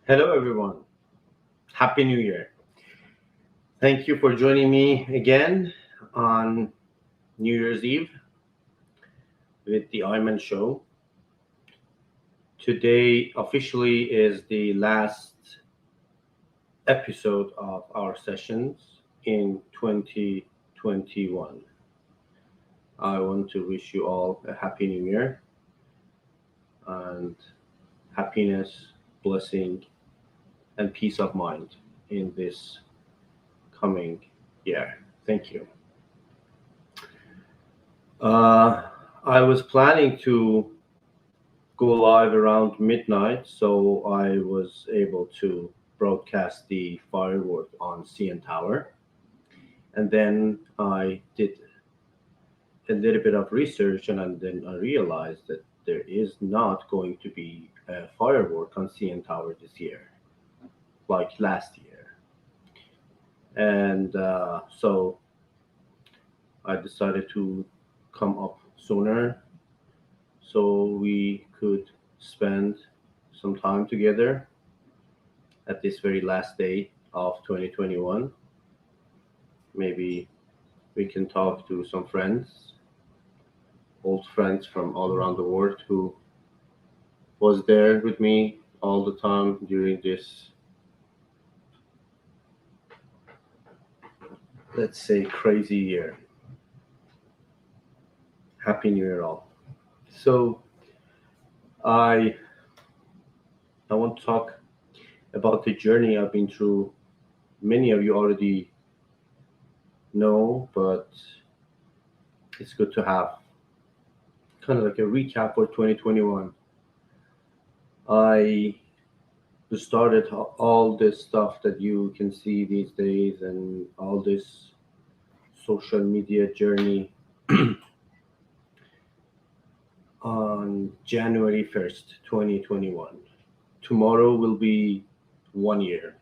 Hello, everyone. Happy New Year. Thank you for joining me again on New Year's Eve with the Iman Show. Today, officially, is the last episode of our sessions in 2021. I want to wish you all a Happy New Year and happiness, blessing, and peace of mind in this coming year. Thank you. Uh, I was planning to go live around midnight, so I was able to broadcast the firework on CN Tower. And then I did a little bit of research, and then I realized that there is not going to be a firework on CN Tower this year, like last year. And so I decided to come up sooner so we could spend some time together at this very last day of 2021. Maybe we can talk to some friends, old friends from all around the world who was there with me all the time during this, let's say, crazy year. Happy New Year, all. So I I want to talk about the journey I've been through. Many of you already know, but it's good to have kind of like a recap for 2021. I started all this stuff that you can see these days and all this social media journey on January 1st, 2021. Tomorrow will be 1 year,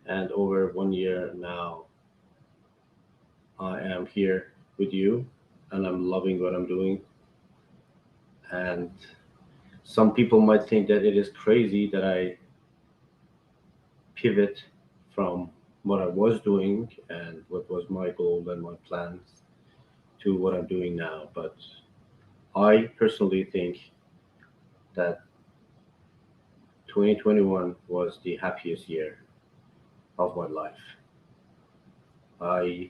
and over 1 year now, I am here with you and I'm loving what I'm doing. And some people might think that it is crazy that I pivot from what I was doing and what was my goal and my plans to what I'm doing now. But I personally think that 2021 was the happiest year of my life. I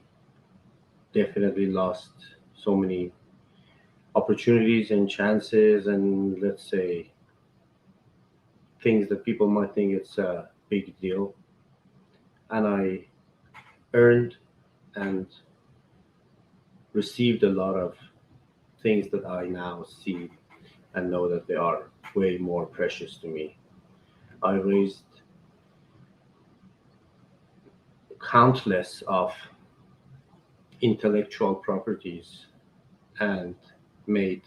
definitely lost so many opportunities and chances, and let's say things that people might think it's a big deal. And I earned and received a lot of things that I now see and know that they are way more precious to me. I raised countless of intellectual properties and made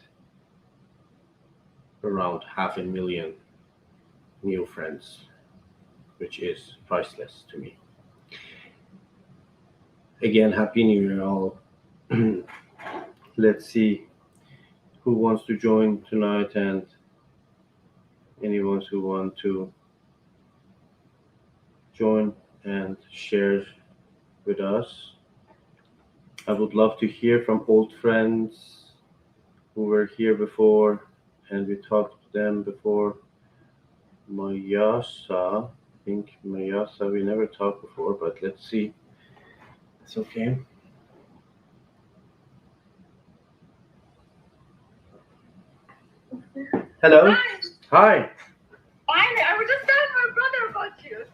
around half a million new friends, which is priceless to me. Again, Happy New Year, all. Let's see who wants to join tonight and anyone who want to join and share with us. I would love to hear from old friends who were here before and we talked to them before. Mayasa, I think Mayasa, we never talked before, but let's see. It's okay. Hello. Hi, Hi. finally, I was just telling my brother about you.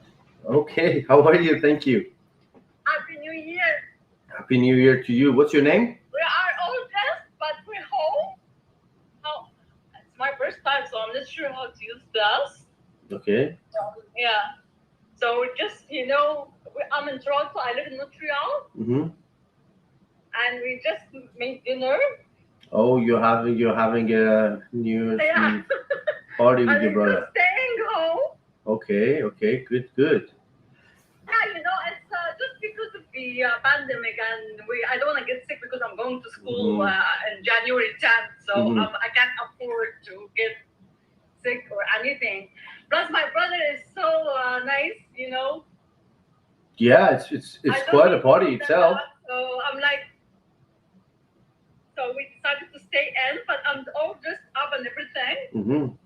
Okay. How are you? Thank you. Happy New Year. Happy New Year to you. What's your name? We are all dressed, but we're home. How? It's my first time, so I'm not sure how to use this. Okay. Yeah. So we just, I'm in Toronto. I live in Montreal, Mm-hmm. and we just made dinner. Oh, you're having a New Year's Yeah. Eve party with And your we're brother. just staying home. Okay. Okay. Good. Good. Yeah, it's just because of the pandemic, and I don't want to get sick because I'm going to school Mm-hmm. in January 10th, so Mm-hmm. I can't afford to get sick or anything. Plus, my brother is so nice, you know. Yeah, I it's don't need quite a more than party that. itself. So I'm like, so we decided to stay in, but I'm all dressed up and everything.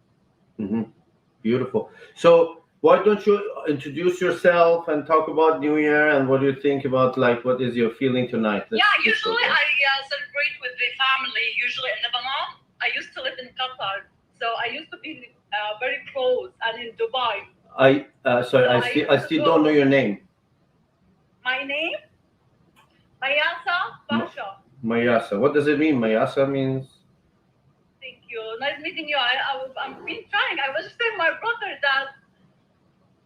Beautiful. So why don't you introduce yourself and talk about New Year and what do you think about, like, what is your feeling tonight? Yeah, Let's go usually there. I celebrate with the family, usually in Lebanon. I used to live in Qatar, so I used to be very close and in Dubai. Sorry, So I I used to still don't know go. your name. My name, Mayasa Ma- Pasha. Mayasa. What does it mean? Mayasa means. Thank you. Nice meeting you. I've been trying. I was just telling my brother that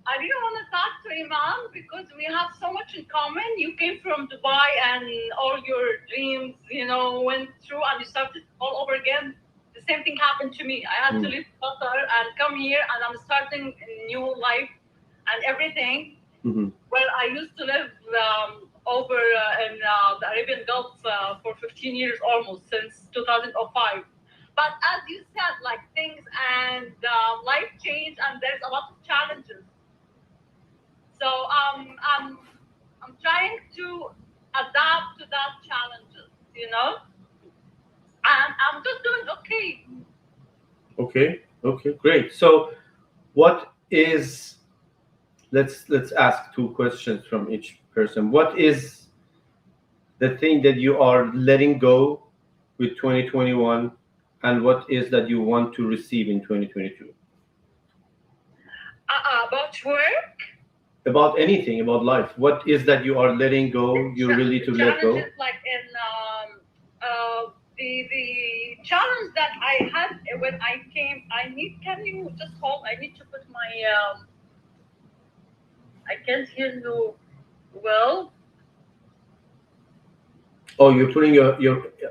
I didn't want to talk to Iman because we have so much in common. You came from Dubai and all your dreams, you know, went through and you started all over again. The same thing happened to me. I had to leave Qatar and come here and I'm starting a new life and everything. Well, I used to live over in the Arabian Gulf for 15 years almost, since 2005. But as you said, like things and life change and there's a lot of challenges. So I'm trying to adapt to that challenges, you know, and I'm just doing okay. Okay, great. So what is, let's ask two questions from each person. What is the thing that you are letting go with 2021 and what is that you want to receive in 2022? About work, About anything, about life. What is that you are letting go, you're really the to let go? challenges like in the challenge that I had when I came. I need. Can you just hold? I need to put my. I can't hear you well. Oh, you're putting your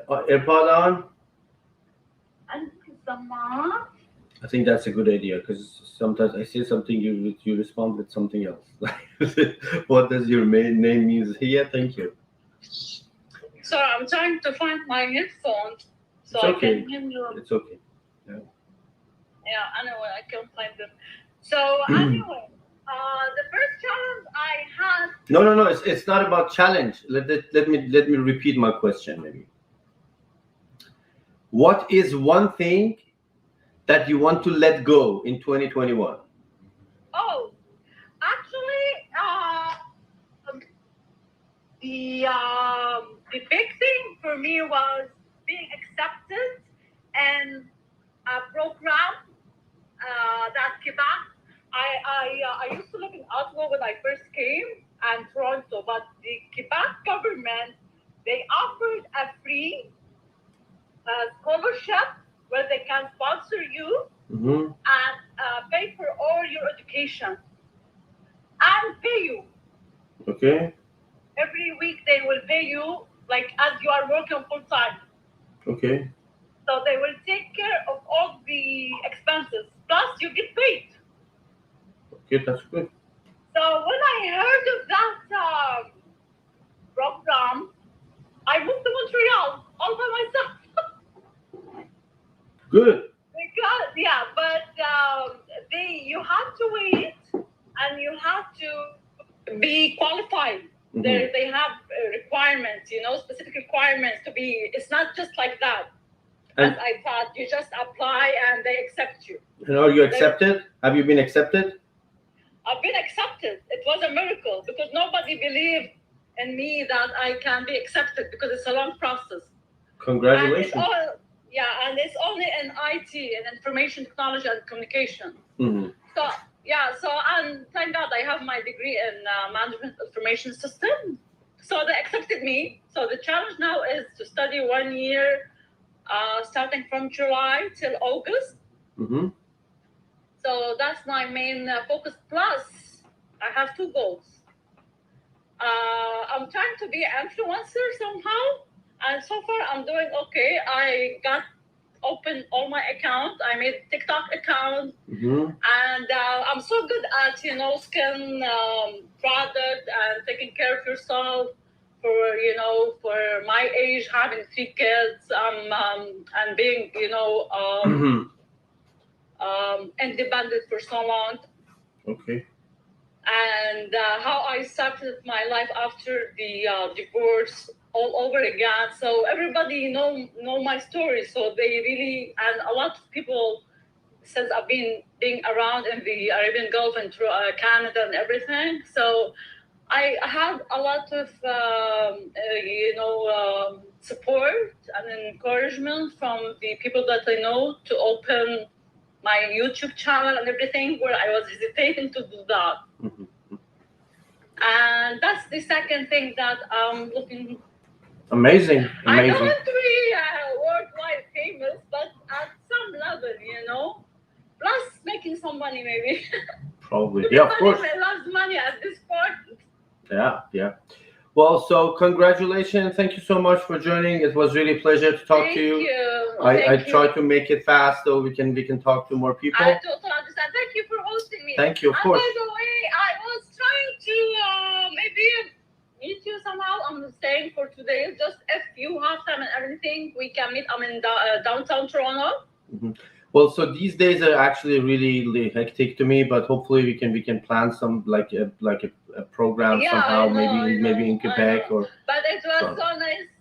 AirPod on? And Zama. I think that's a good idea because sometimes I say something, you respond with something else. What does your main name mean? Yeah, thank you. Sorry, I'm trying to find my headphones so It's I okay. can hear you. It's okay. Yeah, anyway, I can't find them. So anyway, the first challenge I had. No. It's not about challenge. Let me repeat my question. Maybe. What is one thing that you want to let go in 2021? Oh, actually, the big thing for me was being accepted and a program that Quebec. I used to live in Ottawa when I first came and Toronto, but the Quebec government, they offered a free scholarship where they can sponsor you and pay for all your education and pay you. Okay. Every week they will pay you like as you are working full time. Okay. So they will take care of all the expenses. Plus you get paid. Okay, that's good. So when I heard of that program, I moved to Montreal all by myself. Good. Because but you have to wait and you have to be qualified. They have requirements, you know, specific requirements to be. It's not just like that. As I thought, you just apply and they accept you. And are you accepted? Have you been accepted? I've been accepted. It was a miracle because nobody believed in me that I can be accepted because it's a long process. Congratulations. And it's only in IT and information technology and communication. So and thank God I have my degree in management information system. So they accepted me. So the challenge now is to study 1 year, starting from July till August. So that's my main focus. Plus, I have two goals. I'm trying to be an influencer somehow, and so far I'm doing okay. I got open all my accounts. I made TikTok account, and I'm so good at skin product and taking care of yourself. For my age, having 3 kids, and being independent for so long. Okay. And how I started my life after the divorce all over again. So everybody know my story. So they really, and a lot of people, since I've been being around in the Arabian Gulf and through Canada and everything. So I had a lot of support and encouragement from the people that I know to open my YouTube channel and everything, where I was hesitating to do that. Mhm. And that's the second thing that I'm looking. Amazing. I don't Amazing. want to be worldwide famous, but at some level, plus making some money maybe. Probably. Yeah, of course. Everybody loves money at this point. Yeah. Well, so congratulations. Thank you so much for joining. It was really a pleasure to talk Thank to you. you. I Thank you. try to make it fast so we can talk to more people. I totally understand. Thank you for hosting me. Thank you, of And course. by the way, I was trying to maybe meet you somehow. I'm staying for 2 days. Just if you have time and everything, we can meet. I'm in downtown Toronto. Mhm. Well, so these days are actually really hectic to me, but hopefully we can plan some like a program Yeah, somehow, I know, maybe in I Quebec know. or. But it was So- so nice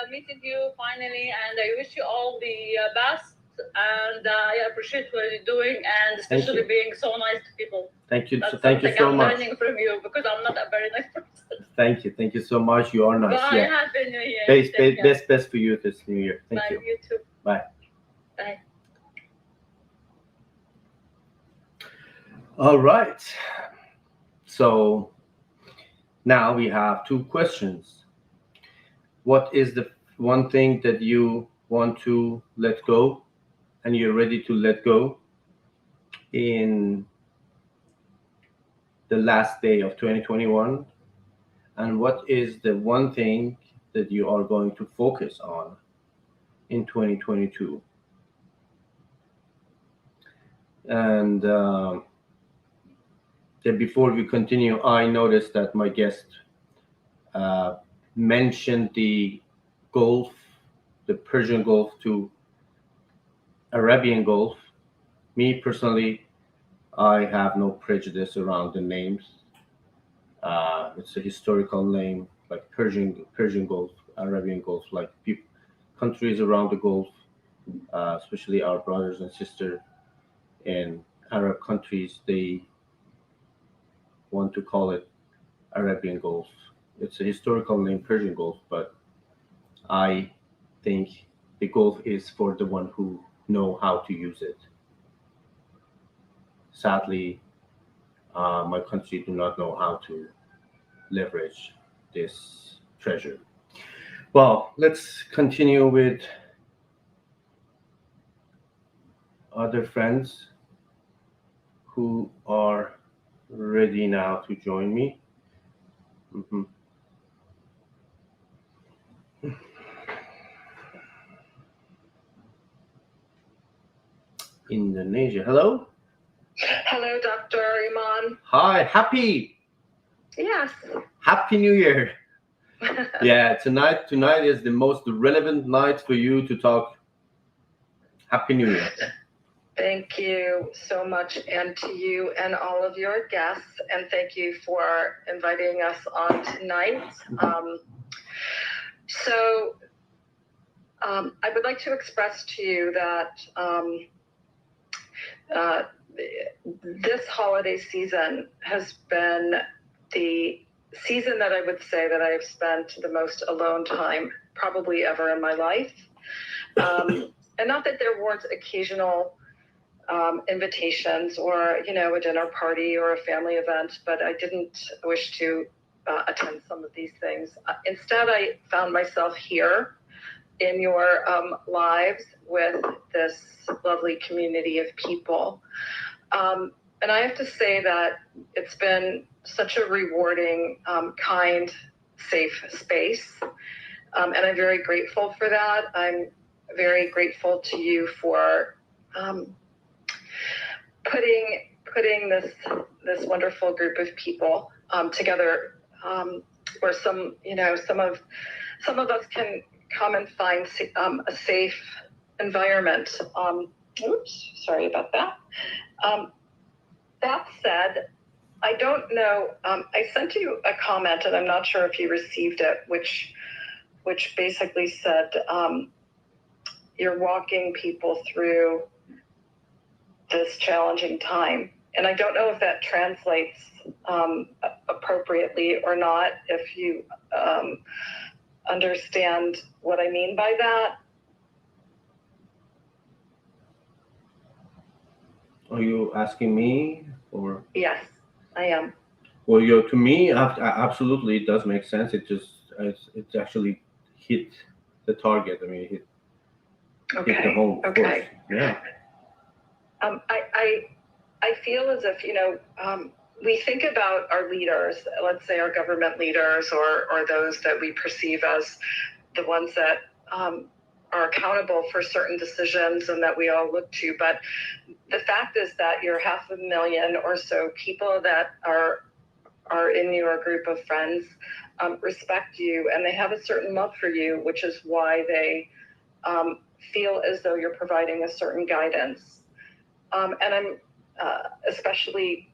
meeting you finally, and I wish you all the best. And I appreciate what you're doing, and especially you. being so nice to people. Thank you. That's Thank you something so I'm much. learning from you, because I'm not a very nice person. Thank you so much. You are nice. Bye. Yeah. Happy New Year. Best for you this new year. Thank Bye. you. You too. Bye. Bye. All right. So now we have two questions. What is the one thing that you want to let go and you're ready to let go in the last day of 2021? And what is the one thing that you are going to focus on in 2022? And before we continue, I noticed that my guest uh, mentioned the Gulf, the Persian Gulf to Arabian Gulf. Me personally, I have no prejudice around the names. It's a historical name, like Persian Gulf, Arabian Gulf, like countries around the Gulf, especially our brothers and sisters in Arab countries, they want to call it Arabian Gulf. It's a historical name, Persian Gulf, but I think the Gulf is for the one who know how to use it. Sadly, my country do not know how to leverage this treasure. Well, let's continue with other friends who are ready now to join me. Mhm. Indonesia. Hello. Hello, Dr. Iman. Hi. Happy Yes. Happy New Year. Yeah, tonight is the most relevant night for you to talk. Happy New Year. Thank you so much, and to you and all of your guests, and thank you for inviting us on tonight. I would like to express to you that this holiday season has been the season that I would say that I have spent the most alone time probably ever in my life. And not that there weren't occasional invitations or, a dinner party or a family event, but I didn't wish to attend some of these things. Instead, I found myself here in your lives with this lovely community of people. And I have to say that it's been such a rewarding, kind, safe space. And I'm very grateful for that. I'm very grateful to you for putting this wonderful group of people together, where some of us can come and find a safe environment Oops, sorry about that. That said, I don't know. I sent you a comment, and I'm not sure if you received it, which basically said you're walking people through this challenging time. And I don't know if that translates appropriately or not, if you understand what I mean by that. Are you asking me or? Yes, I am. Well, to me, absolutely, it does make sense. It actually hit the target. I mean, it hit the home, of course. Yeah. I feel as if, we think about our leaders, let's say our government leaders or those that we perceive as the ones that are accountable for certain decisions and that we all look to. But the fact is that you're 500,000 or so people that are in your group of friends respect you, and they have a certain love for you, which is why they feel as though you're providing a certain guidance. And I especially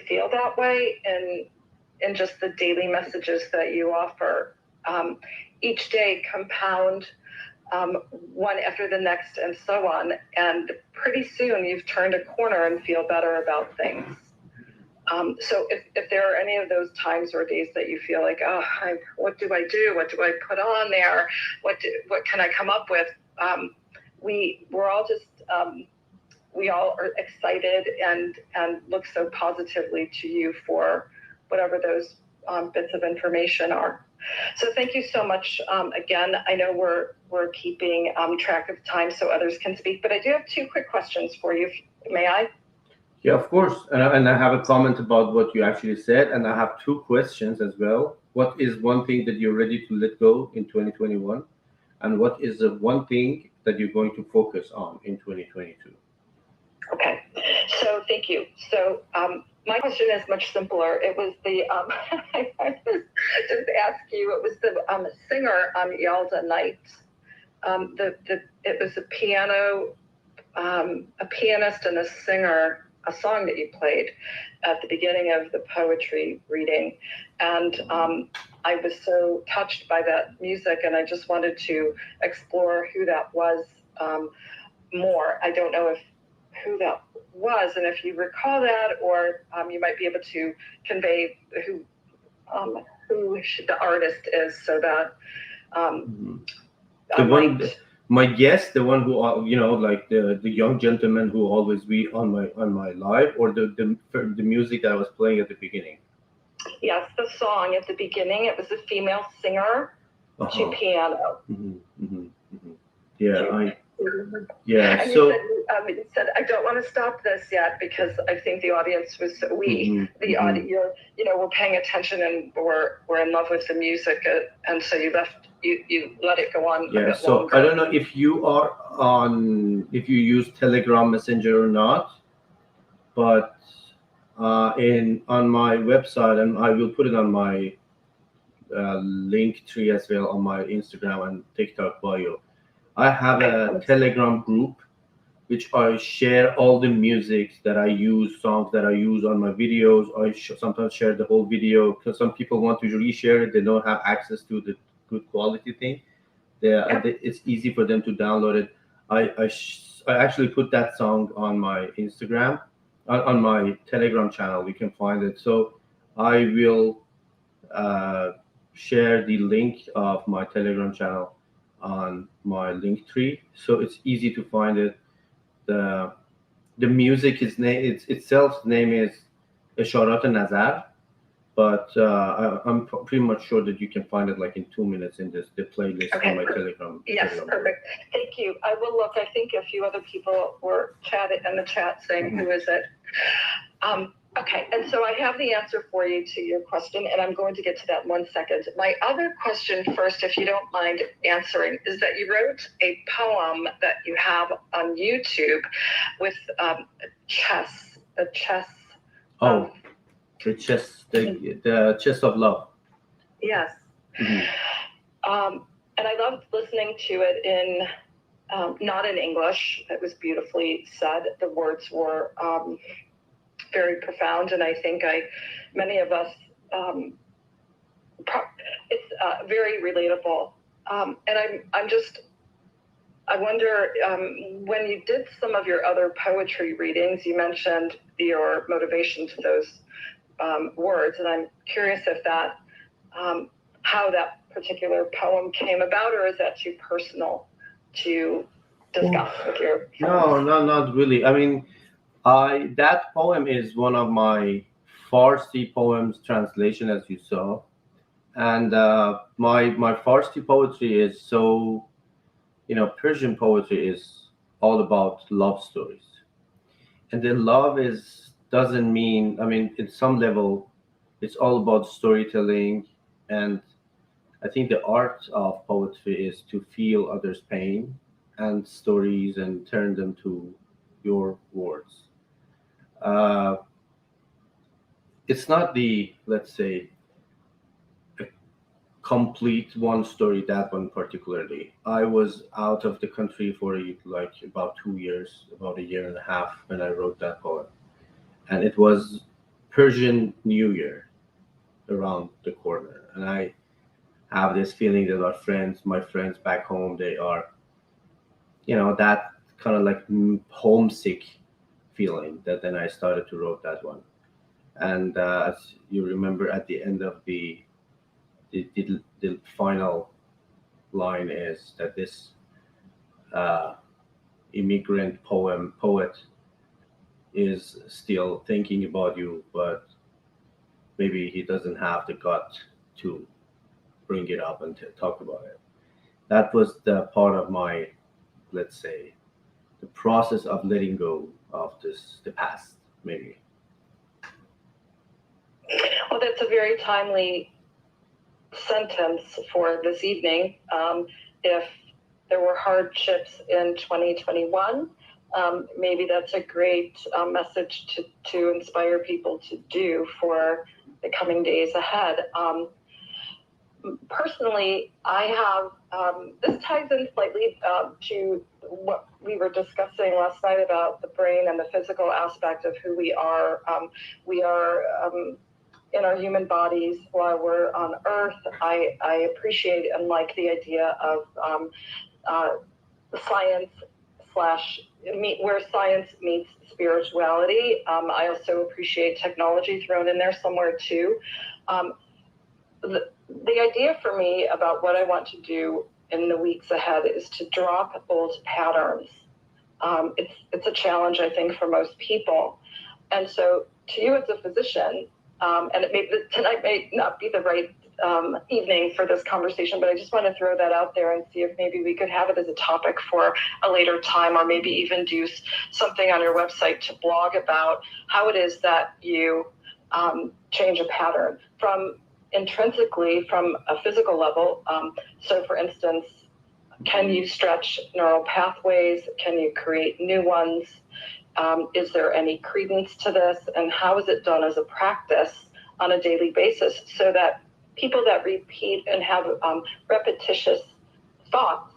feel that way in just the daily messages that you offer. Each day compound one after the next and so on. And pretty soon you've turned a corner and feel better about things. So if there are any of those times or days that you feel like, what do I do? What do I put on there? What can I come up with? We're all just, we all are excited and look so positively to you for whatever those bits of information are. So thank you so much. Again, I know we're keeping track of time so others can speak, but I do have 2 quick questions for you. May I? Yeah, of course. And I have a comment about what you actually said, and I have 2 questions as well. What is one thing that you're ready to let go in 2021? And what is the one thing that you're going to focus on in 2022? Okay, so thank you. So my question is much simpler. It was the, I just ask you, it was the singer on Yalda Night. It was a pianist and a singer, a song that you played at the beginning of the poetry reading. And I was so touched by that music, and I just wanted to explore who that was more. I don't know who that was, and if you recall that, or you might be able to convey who the artist is, so that my guest, the one who like the young gentleman who always be on my live, or the music that I was playing at the beginning. Yes, the song at the beginning. It was a female singer to piano. Yeah, And you said, I don't want to stop this yet because I think the audience was audience, we're paying attention and we're in love with the music, and so you let it go on. Yeah. So longer. I don't know if if you use Telegram Messenger or not, but on my website, and I will put it on my link tree as well on my Instagram and TikTok bio. I have a Telegram group which I share all the music that I use, songs that I use on my videos. I sometimes share the whole video because some people want to reshare it. They don't have access to the good quality thing. It's easy for them to download it. I actually put that song on my Instagram, on my Telegram channel. You can find it. So I will share the link of my Telegram channel on my link tree, so it's easy to find it. The music is itself name is Esharat Nazar, but I'm pretty much sure that you can find it like in 2 minutes in the playlist on my Telegram. Yes, perfect. Thank you. I will look. I think a few other people were chatting in the chat saying, who is it? Okay, and so I have the answer for you to your question, and I'm going to get to that in 1 second. My other question first, if you don't mind answering, is that you wrote a poem that you have on YouTube with chess. The chess of love. Yes. And I loved listening to it not in English. It was beautifully said. The words were very profound, and I think many of us, it's very relatable. And I wonder, when you did some of your other poetry readings, you mentioned your motivation to those words, and I'm curious if that, how that particular poem came about, or is that too personal to discuss with your friends? No, not really. I mean, that poem is one of my Farsi poems translation, as you saw, and my Farsi poetry is so, Persian poetry is all about love stories, and the love is doesn't mean. I mean, in some level, it's all about storytelling, and I think the art of poetry is to feel others' pain and stories and turn them to your words. Uh, it's not the, let's say, a complete one story, that one particularly. I was out of the country for like about 2 years, about a year and a half when I wrote that poem. And it was Persian New Year around the corner. And I have this feeling that my friends back home, they are, that kind of like homesick feeling that then I started to write that one. And as you remember, at the end of the final line is that this uh, immigrant poet is still thinking about you, but maybe he doesn't have the gut to bring it up and to talk about it. That was the part of my, let's say, the process of letting go of the past, maybe. Well, that's a very timely sentence for this evening. If there were hardships in 2021, maybe that's a great message to inspire people to do for the coming days ahead. Personally, I have, this ties in slightly to what we were discussing last night about the brain and the physical aspect of who we are. We are in our human bodies while we're on Earth. I appreciate and like the idea of science slash where science meets spirituality. I also appreciate technology thrown in there somewhere too. The idea for me about what I want to do in the weeks ahead is to drop old patterns. It's a challenge, I think, for most people. And so to you as a physician, and tonight may not be the right evening for this conversation, but I just want to throw that out there and see if maybe we could have it as a topic for a later time, or maybe even do something on your website to blog about how it is that you change a pattern from intrinsically from a physical level. So for instance, can you stretch neural pathways? Can you create new ones? Is there any credence to this? And how is it done as a practice on a daily basis so that people that repeat and have repetitious thoughts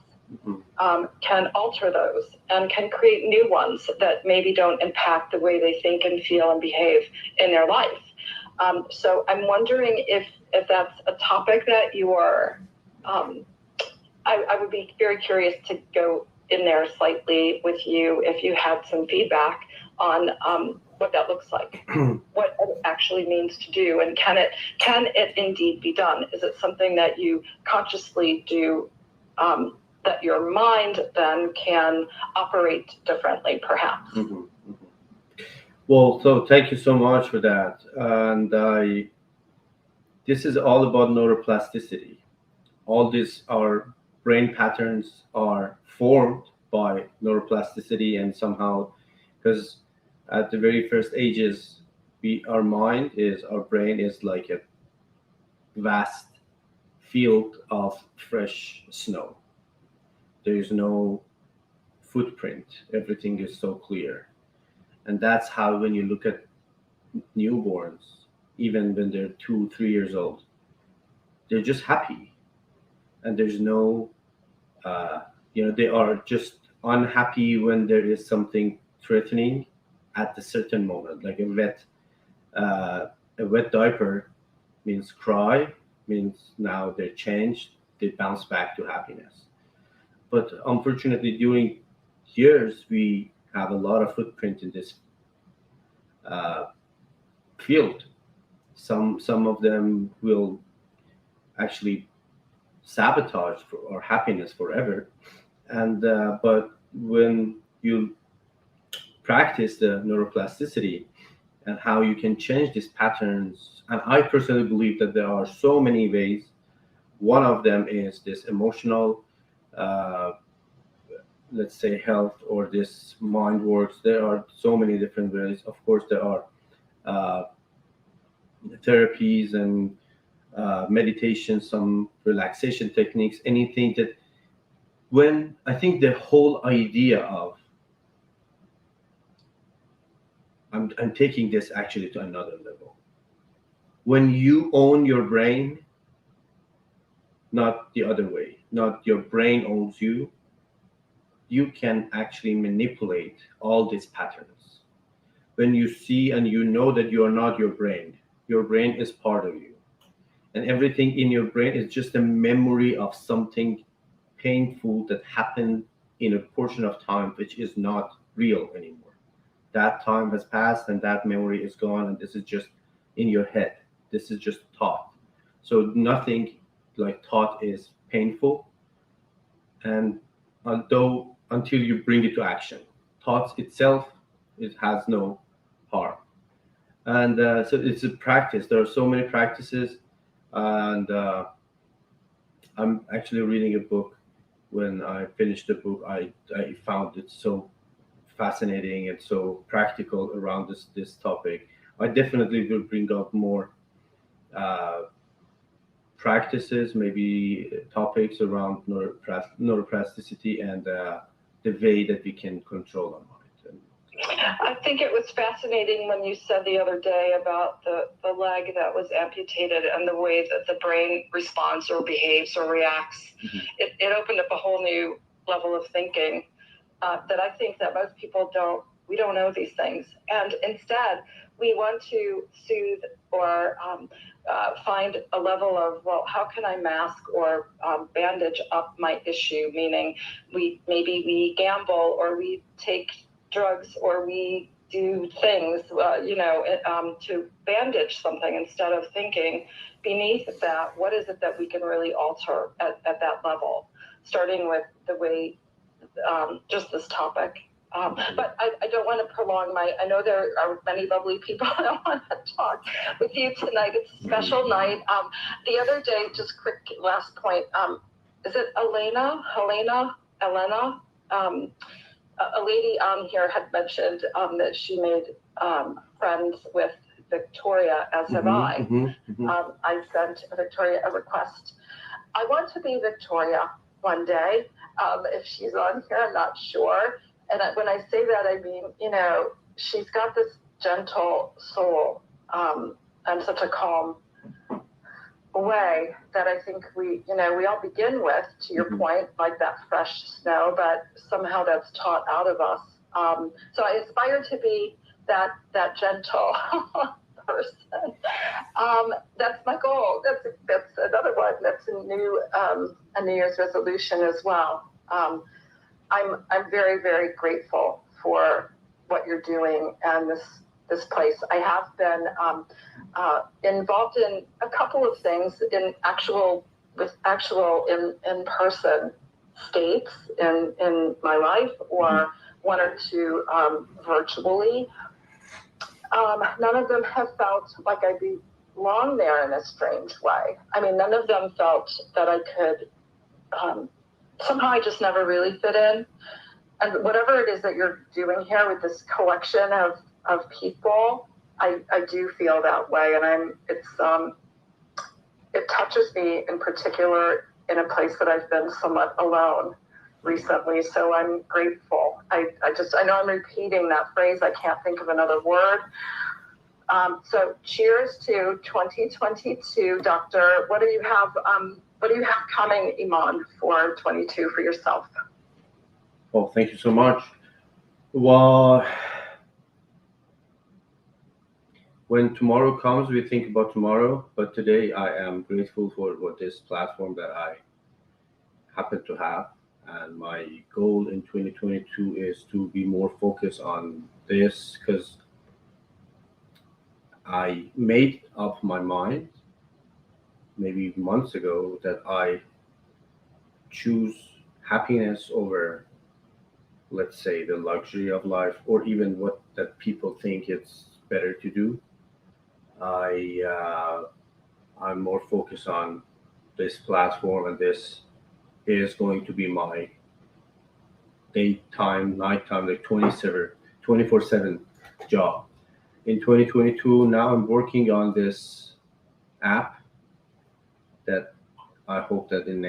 can alter those and can create new ones that maybe don't impact the way they think and feel and behave in their life. So I'm wondering if that's a topic that you are, I would be very curious to go in there slightly with you if you had some feedback on what that looks like, what it actually means to do, and can it indeed be done? Is it something that you consciously do, that your mind then can operate differently, perhaps? Mm-hmm. Well, so thank you so much for that. And this is all about neuroplasticity. All these our brain patterns are formed by neuroplasticity, and somehow, because at the very first ages, our brain is like a vast field of fresh snow. There is no footprint. Everything is so clear, and that's how when you look at newborns, even when they're 2, 3 years old, they're just happy, and there's no uh, They are just unhappy when there is something threatening at a certain moment, like uh, a wet diaper means cry, means now they're changed, they bounce back to happiness. But unfortunately, during years, we have a lot of footprint in this uh, field. Some of them will actually sabotage our happiness forever. And but when you practice the neuroplasticity and how you can change these patterns, and I personally believe that there are so many ways. One of them is this emotional, uh, let's say, health, or this mind works. There are so many different ways. Of course, there are uh, therapies and meditation, some relaxation techniques, anything that, when I think the whole idea of, I'm taking this actually to another level. When you own your brain, not the other way, not your brain owns you, you can actually manipulate all these patterns. When you see and you know that you are not your brain is part of you. And everything in your brain is just a memory of something painful that happened in a portion of time which is not real anymore. That time has passed and that memory is gone, and this is just in your head. This is just thought. So nothing like thought is painful, and although until you bring it to action, thoughts itself, it has no harm. And so it's a practice. There are so many practices, and I'm actually reading a book. When I finished the book, I found it so fascinating and so practical around this topic. I definitely will bring up more uh, practices, maybe topics around neuroplasticity and the way that we can control our mind. I think it was fascinating when you said the other day about the leg that was amputated and the way that the brain responds or behaves or reacts. Mm-hmm. It opened up a whole new level of thinking that I think that most people we don't know these things. And instead, we want to soothe or find a level of, well, how can I mask or bandage up my issue? Meaning maybe we gamble or we take drugs or we do things, to bandage something instead of thinking beneath that, what is it that we can really alter at that level, starting with the way, just this topic. But I don't want to prolong I know there are many lovely people that want to talk with you tonight. It's a special night. The other day, just quick last point, is it Elena? A lady on here had mentioned that she made friends with Victoria, as have I. I sent Victoria a request. I want to be Victoria one day. If she's on here, I'm not sure. And when I say that, I mean, she's got this gentle soul and such a calm way that I think we all begin with, to your point, like that fresh snow, but somehow that's taught out of us. So I aspire to be that gentle person. That's my goal. That's another one. That's a New Year's resolution as well. I'm very, very grateful for what you're doing and this place. I have been involved in a couple of things in in-person states in my life, or one or two virtually. None of them have felt like I belong there in a strange way. I mean, none of them felt that I could, somehow I just never really fit in. And whatever it is that you're doing here with this collection of people, I do feel that way. And it touches me in particular in a place that I've been somewhat alone recently. So I'm grateful. I know I'm repeating that phrase. I can't think of another word. So cheers to 2022, Doctor. What do you have coming, Iman, for 22 for yourself? Oh, thank you so much. Well, when tomorrow comes, we think about tomorrow. But today, I am grateful for what this platform that I happen to have. And my goal in 2022 is to be more focused on this because I made up my mind maybe months ago that I choose happiness over, let's say, the luxury of life or even what that people think it's better to do. I I'm more focused on this platform, and this is going to be my daytime, nighttime, like 24/7 job. In 2022, now I'm working on this app that I hope that in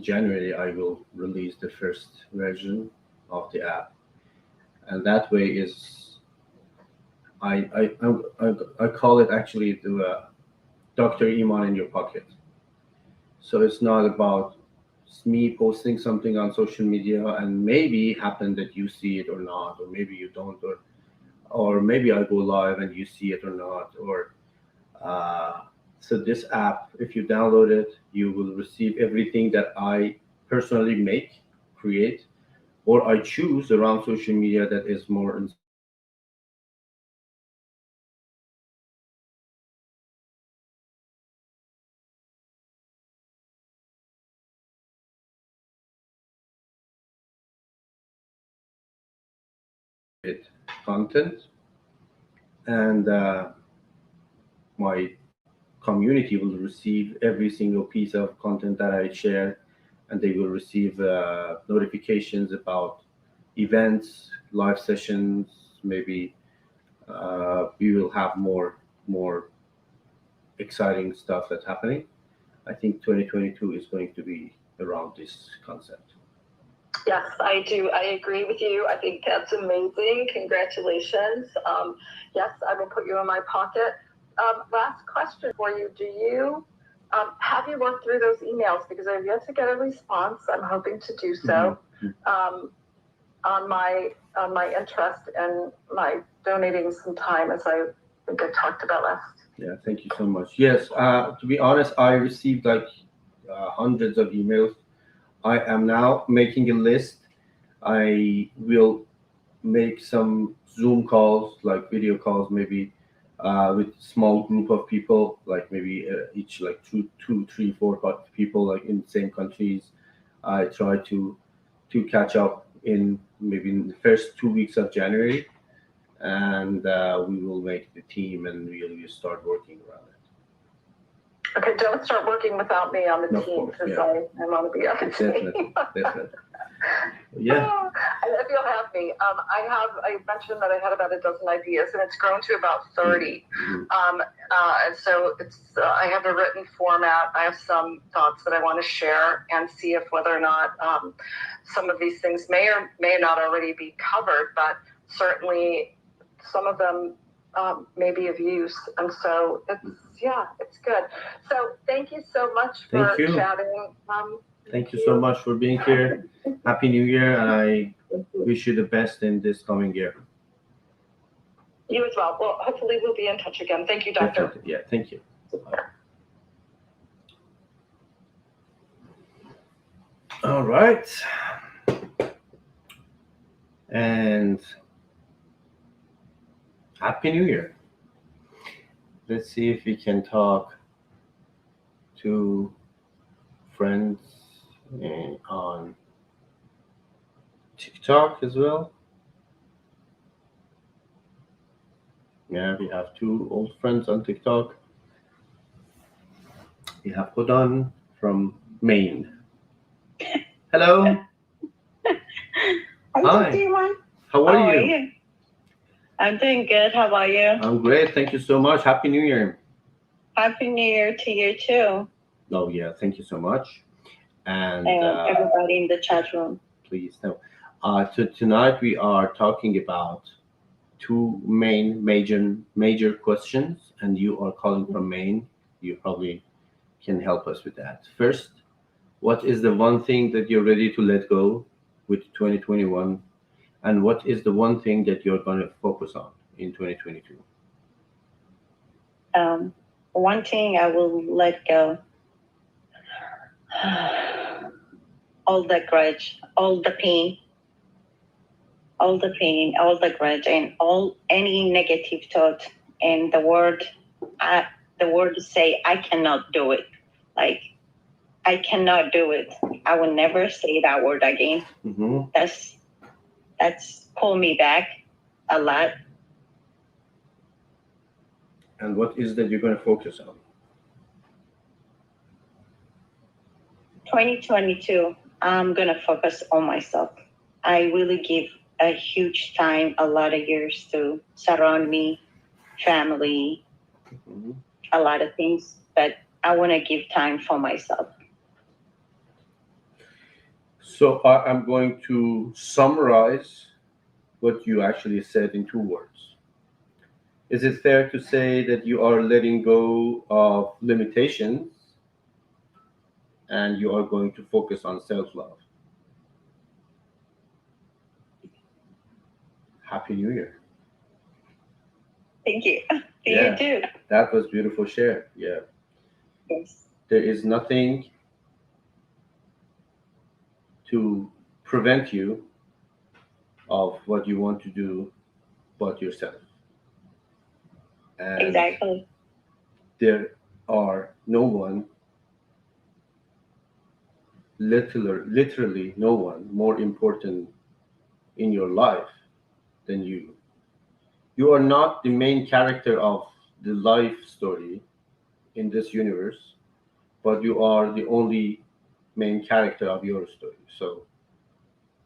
January I will release the first version of the app, and that way is I call it actually the Dr. Iman in your pocket. So it's not about me posting something on social media and maybe happen that you see it or not, or maybe you don't, or maybe I go live and you see it or not, or so this app, if you download it, you will receive everything that I personally make, create, or I choose around social media that is more inspiring or it content, and my community will receive every single piece of content that I share, and they will receive notifications about events, live sessions. Maybe we will have more exciting stuff that's happening. I think 2022 is going to be around this concept. Yes, I do. I agree with you. I think that's amazing. Congratulations. Yes, I will put you in my pocket. Last question for you. Do you have you worked through those emails? Because I've yet to get a response. I'm hoping to do so on my interest and my donating some time, as I think I talked about last. Yeah, thank you so much. Yes, to be honest, I received like hundreds of emails. I am now making a list. I will make some Zoom calls, like video calls, maybe with small group of people, like maybe each like two, three, four people, like in the same countries. I try to catch up in maybe in the first 2 weeks of January, and we will make the team and we'll start working around it. Okay, don't start working without me on the Of team course, because yeah. I want to be on the Definitely, team. definitely. Yeah. And if you'll have me, I mentioned that I had about a dozen ideas, and it's grown to about 30. Mhm. And so I have a written format. I have some thoughts that I want to share and see if whether or not some of these things may or may not already be covered, but certainly some of them may be of use. And so it's good. So thank you so much for Thank you. chatting. Thank you so much for being here. Happy New Year, and I wish you the best in this coming year. You as well. Well, hopefully we'll be in touch again. Thank you, Doctor. Definitely. Yeah, thank you. All right. And Happy New Year. Let's see if we can talk to friends on TikTok as well. Yeah, we have two old friends on TikTok. We have Kodan from Maine. Hello. Hi. How are you? I'm doing good. How about you? I'm great. Thank you so much. Happy New Year. Happy New Year to you too, Oh, yeah. Thank you so much. And everybody in the chat room. please, no. So tonight we are talking about two major questions, and you are calling from Maine. You probably can help us with that. First, what is the one thing that you're ready to let go with 2021? And what is the one thing that you're going to focus on in 2022? One thing I will let go. All the grudge, all the pain, all the grudge, and all any negative thought, and the word say I cannot do it. Like I cannot do it. I will never say that word again. Mm-hmm. That's pulled me back a lot. And what is that you're going to focus on? 2022, I'm gonna focus on myself. I really give a huge time, a lot of years to surround me, family, Mm-hmm. a lot of things, but I want to give time for myself. So I'm going to summarize what you actually said in 2 words. Is it fair to say that you are letting go of limitations and you are going to focus on self-love? Happy New Year. Thank you. Yeah. You too. That was beautiful share. Yeah. Yes. There is nothing to prevent you of what you want to do but yourself. And Exactly. there are no one, literally no one more important in your life than you. You are not the main character of the life story in this universe, but you are the only main character of your story. So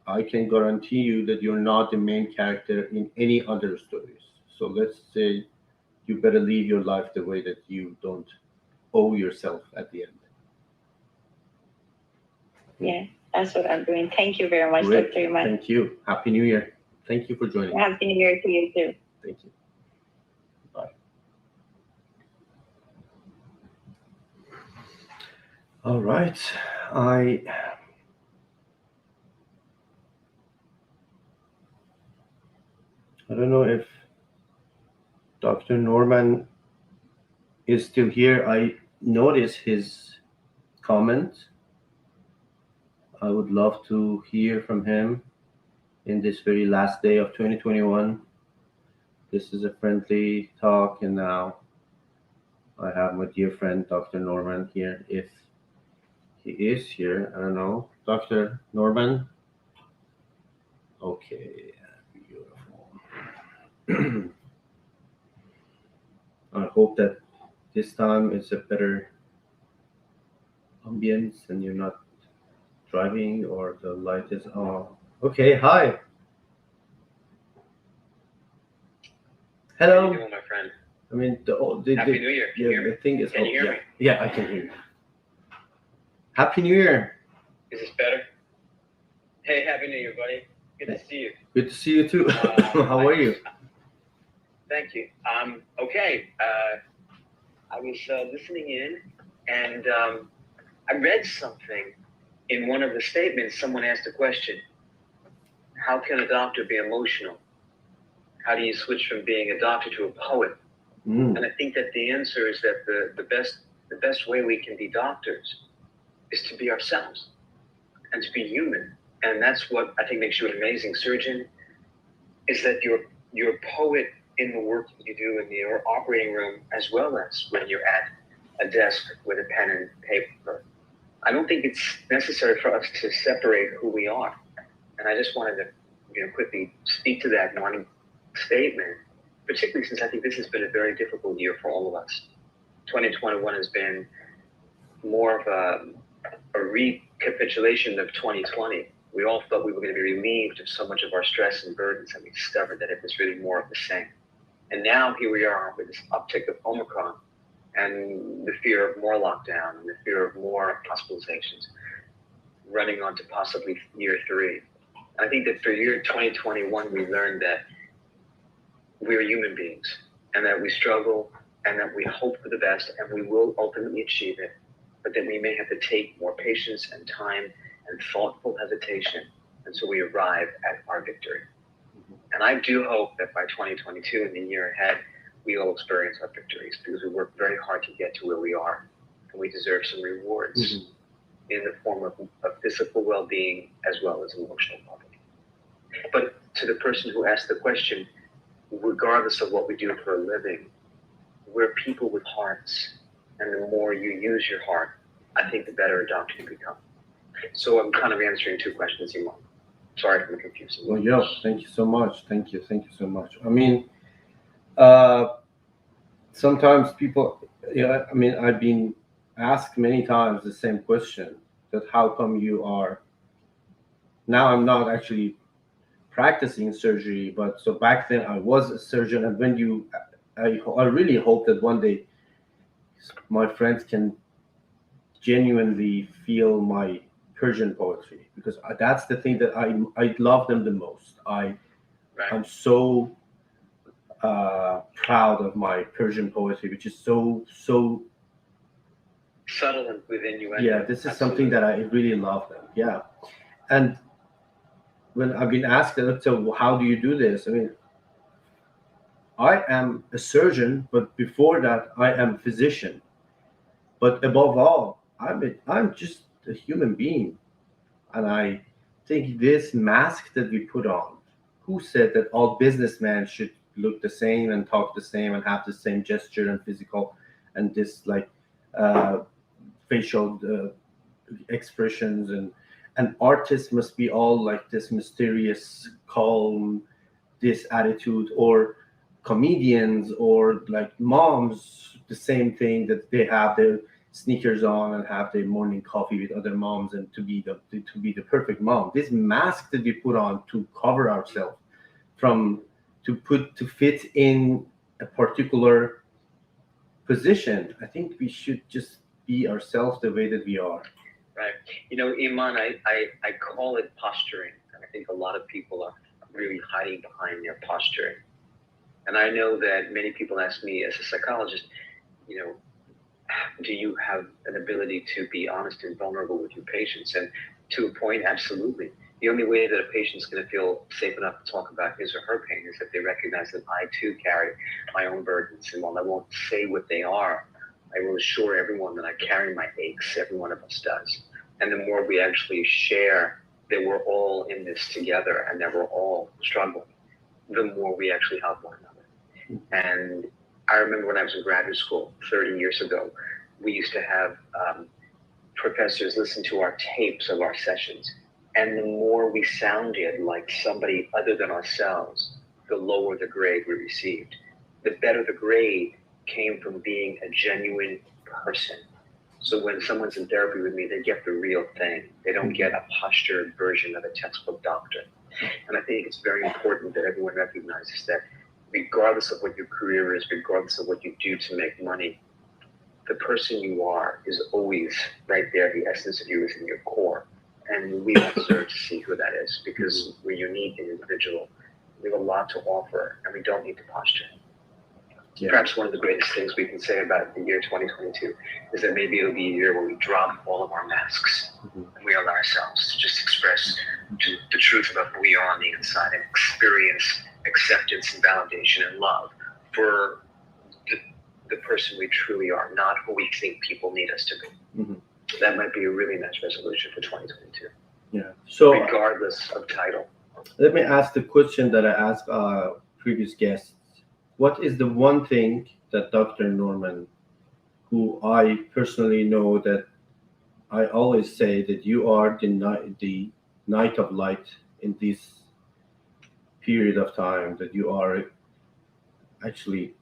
I can guarantee you that you're not the main character in any other stories. So let's say you better live your life the way that you don't owe yourself at the end. Yeah, that's what I'm doing. Thank you very much, Great. Dr. Iman. Thank you. Happy New Year. Thank you for joining. Happy New Year to you too. Thank you. Bye. All right. I don't know if Dr. Norman is still here. I noticed his comment. I would love to hear from him in this very last day of 2021. This is a friendly talk, and now I have my dear friend Dr. Norman here. If he is here, I don't know. Dr. Norman? Okay, beautiful. I hope that this time it's a better ambience and you're not driving or the light is on. Okay, hi. How Hello. you doing, my friend? I mean, Happy New Year. Can you hear me? The thing is, Can you hear me? Yeah, I can hear you. Happy New Year. Is this better? Hey, Happy New Year, buddy. Good to see you. Good to see you too. How are you? Thank you. Okay. I was listening in, and I read something in one of the statements. Someone asked a question: how can a doctor be emotional? How do you switch from being a doctor to a poet? Mm. And I think that the answer is that the best way we can be doctors is to be ourselves and to be human. And that's what I think makes you an amazing surgeon, is that you're a poet in the work that you do in your operating room, as well as when you're at a desk with a pen and paper. I don't think it's necessary for us to separate who we are. And I just wanted to quickly speak to that one statement, particularly since I think this has been a very difficult year for all of us. 2021 has been more of a recapitulation of 2020. We all thought we were going to be relieved of so much of our stress and burdens, and we discovered that it was really more of the same. And now here we are with this uptick of Omicron and the fear of more lockdown and the fear of more hospitalizations, running on to possibly year 3. I think that for year 2021, we learned that we're human beings and that we struggle and that we hope for the best and we will ultimately achieve it, but that we may have to take more patience and time and thoughtful hesitation And so we arrive at our victory. And I do hope that by 2022 and the year ahead, we will experience our victories because we worked very hard to get to where we are. And we deserve some rewards in the form of physical well-being as well as emotional well-being. But to the person who asked the question, regardless of what we do for a living, we're people with hearts. And the more you use your heart, I think the better a doctor you become. So I'm kind of answering two questions, Iman. Sorry for the confusion. Well, yeah, thank you so much. Thank you so much. I mean, sometimes people, I mean, I've been asked many times the same question, that how come you are, now I'm not actually practicing surgery, but so back then I was a surgeon. And when I really hope that one day my friends can genuinely feel my Persian poetry, because that's the thing that I love them the most. I'm so proud of my Persian poetry, which is so subtle and within you. Yeah, this is something that I really love them. Yeah, and when I've been asked, so how do you do this? I mean, I am a surgeon, but before that, I am a physician. But above all, I'm just a human being. And I think this mask that we put on, who said that all businessmen should look the same and talk the same and have the same gesture and physical and this like uh, facial expressions, and artists must be all like this mysterious, calm, this attitude, or comedians or like moms, the same thing, that they have their sneakers on and have their morning coffee with other moms, and to be the perfect mom. This mask that we put on to cover ourselves from, to fit in a particular position, I think we should just be ourselves the way that we are. Right. You know, Iman, I call it posturing. And I think a lot of people are really hiding behind their posturing. And I know that many people ask me as a psychologist, you know, do you have an ability to be honest and vulnerable with your patients? And to a point, absolutely. The only way that a patient's going to feel safe enough to talk about his or her pain is if they recognize that I too carry my own burdens. And while I won't say what they are, I will assure everyone that I carry my aches. Every one of us does. And the more we actually share that we're all in this together and that we're all struggling, the more we actually help one another. And I remember when I was in graduate school 30 years ago, we used to have professors listen to our tapes of our sessions. And the more we sounded like somebody other than ourselves, the lower the grade we received. The better the grade came from being a genuine person. So when someone's in therapy with me, they get the real thing. They don't get a postured version of a textbook doctor. And I think it's very important that everyone recognizes that regardless of what your career is, regardless of what you do to make money, the person you are is always right there. The essence of you is in your core. And we all deserve to see who that is, because we're unique and individual. We have a lot to offer, and we don't need to posture. Yeah. Perhaps one of the greatest things we can say about the year 2022 is that maybe it'll be a year where we drop all of our masks and we allow ourselves to just express the truth about who we are on the inside and experience acceptance and validation and love for the person we truly are, not who we think people need us to be. Mm-hmm. That might be a really nice resolution for 2022. Yeah. So regardless of title. Let me ask the question that I asked previous guests. What is the one thing that Dr. Norman, who I personally know that I always say that you are the night of light in this period of time, that you are actually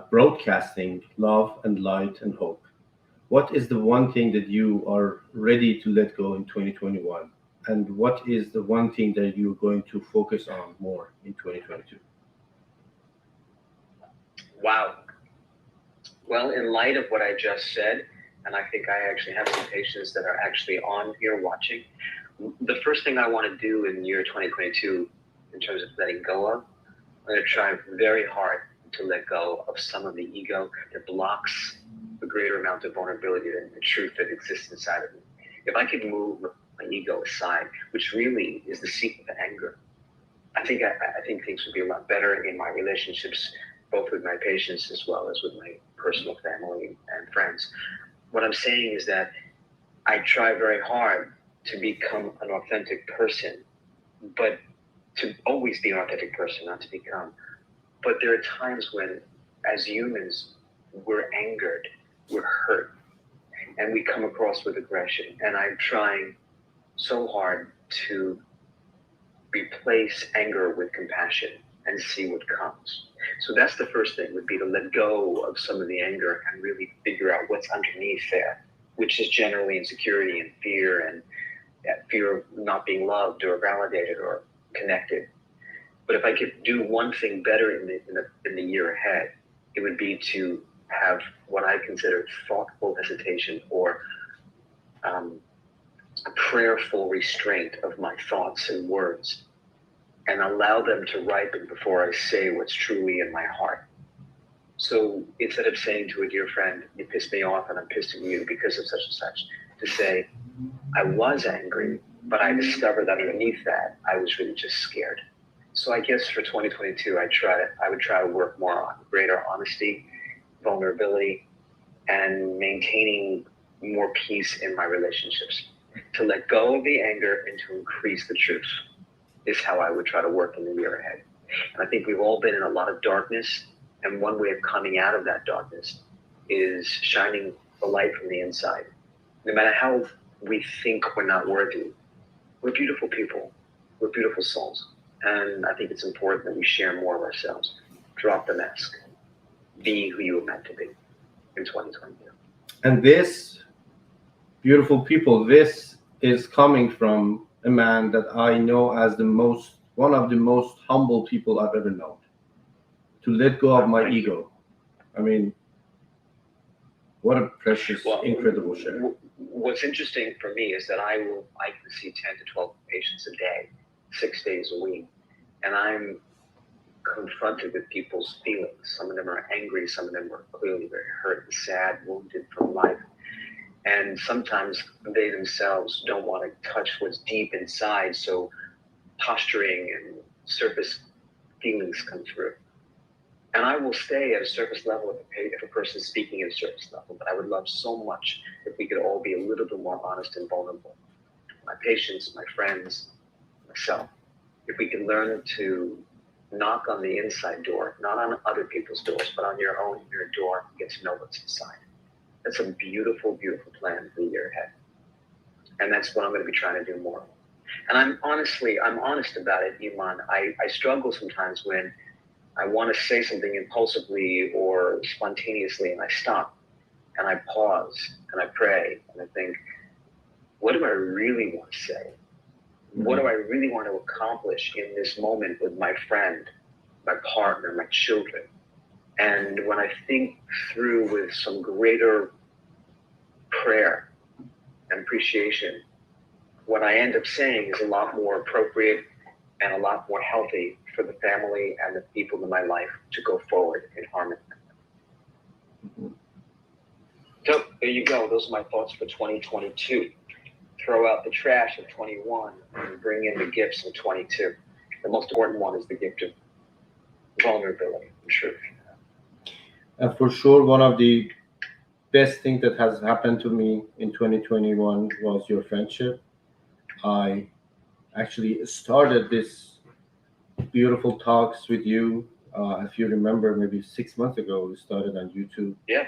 broadcasting love and light and hope. What is the one thing that you are ready to let go in 2021? And what is the one thing that you're going to focus on more in 2022? Wow. Well, in light of what I just said, and I think I actually have some patients that are actually on here watching, the first thing I want to do in the year 2022, in terms of letting go of, I'm going to try very hard to let go of some of the ego that blocks the greater amount of vulnerability and the truth that exists inside of me. If I could move my ego aside, which really is the seat of anger. I think things would be a lot better in my relationships, both with my patients as well as with my personal family and friends. What I'm saying is that I try very hard to become an authentic person, but to always be an authentic person, not to become. But there are times when, as humans, we're angered, we're hurt, and we come across with aggression. And I'm trying so hard to replace anger with compassion and see what comes. So that's the first thing, would be to let go of some of the anger and really figure out what's underneath there, which is generally insecurity and fear of not being loved or validated or connected. But if I could do one thing better in the year ahead, it would be to have what I consider thoughtful hesitation, or a prayerful restraint of my thoughts and words, and allow them to ripen before I say what's truly in my heart. So instead of saying to a dear friend, you pissed me off and I'm pissed at you because of such and such, to say, I was angry, but I discovered that underneath that, I was really just scared. So I guess for 2022, I would try to work more on greater honesty, vulnerability, and maintaining more peace in my relationships. To let go of the anger and to increase the truth is how I would try to work in the year ahead. And I think we've all been in a lot of darkness, and one way of coming out of that darkness is shining the light from the inside. No matter how we think we're not worthy, we're beautiful people. We're beautiful souls. And I think it's important that we share more of ourselves. Drop the mask. Be who you were meant to be in 2022. And this, beautiful people, this is coming from a man that I know as one of the most humble people I've ever known. To let go of my ego. I mean, what a precious, incredible share. What's interesting for me is that I can see 10 to 12 patients a day, 6 days a week, and I'm confronted with people's feelings. Some of them are angry, some of them are clearly very hurt and sad, wounded from life. And sometimes they themselves don't want to touch what's deep inside, so posturing and surface feelings come through. And I will stay at a surface level if a person is speaking at a surface level, but I would love so much if we could all be a little bit more honest and vulnerable. My patients, my friends, myself. If we can learn to knock on the inside door, not on other people's doors, but on your own inner door, and get to know what's inside. That's a beautiful, beautiful plan for the year ahead. And that's what I'm going to be trying to do more. And I'm honest about it, Iman. I struggle sometimes when I want to say something impulsively or spontaneously, and I stop and I pause and I pray and I think, what do I really want to say? What do I really want to accomplish in this moment with my friend, my partner, my children? And when I think through with some greater prayer and appreciation, what I end up saying is a lot more appropriate and a lot more healthy for the family and the people in my life to go forward in harmony. Mm-hmm. So there you go. Those are my thoughts for 2022. Throw out the trash of 21 and bring in the gifts of 22. The most important one is the gift of vulnerability and truth. And for sure, one of the best things that has happened to me in 2021 was your friendship. I actually started this beautiful talks with you. If you remember, maybe 6 months ago, we started on YouTube. Yeah.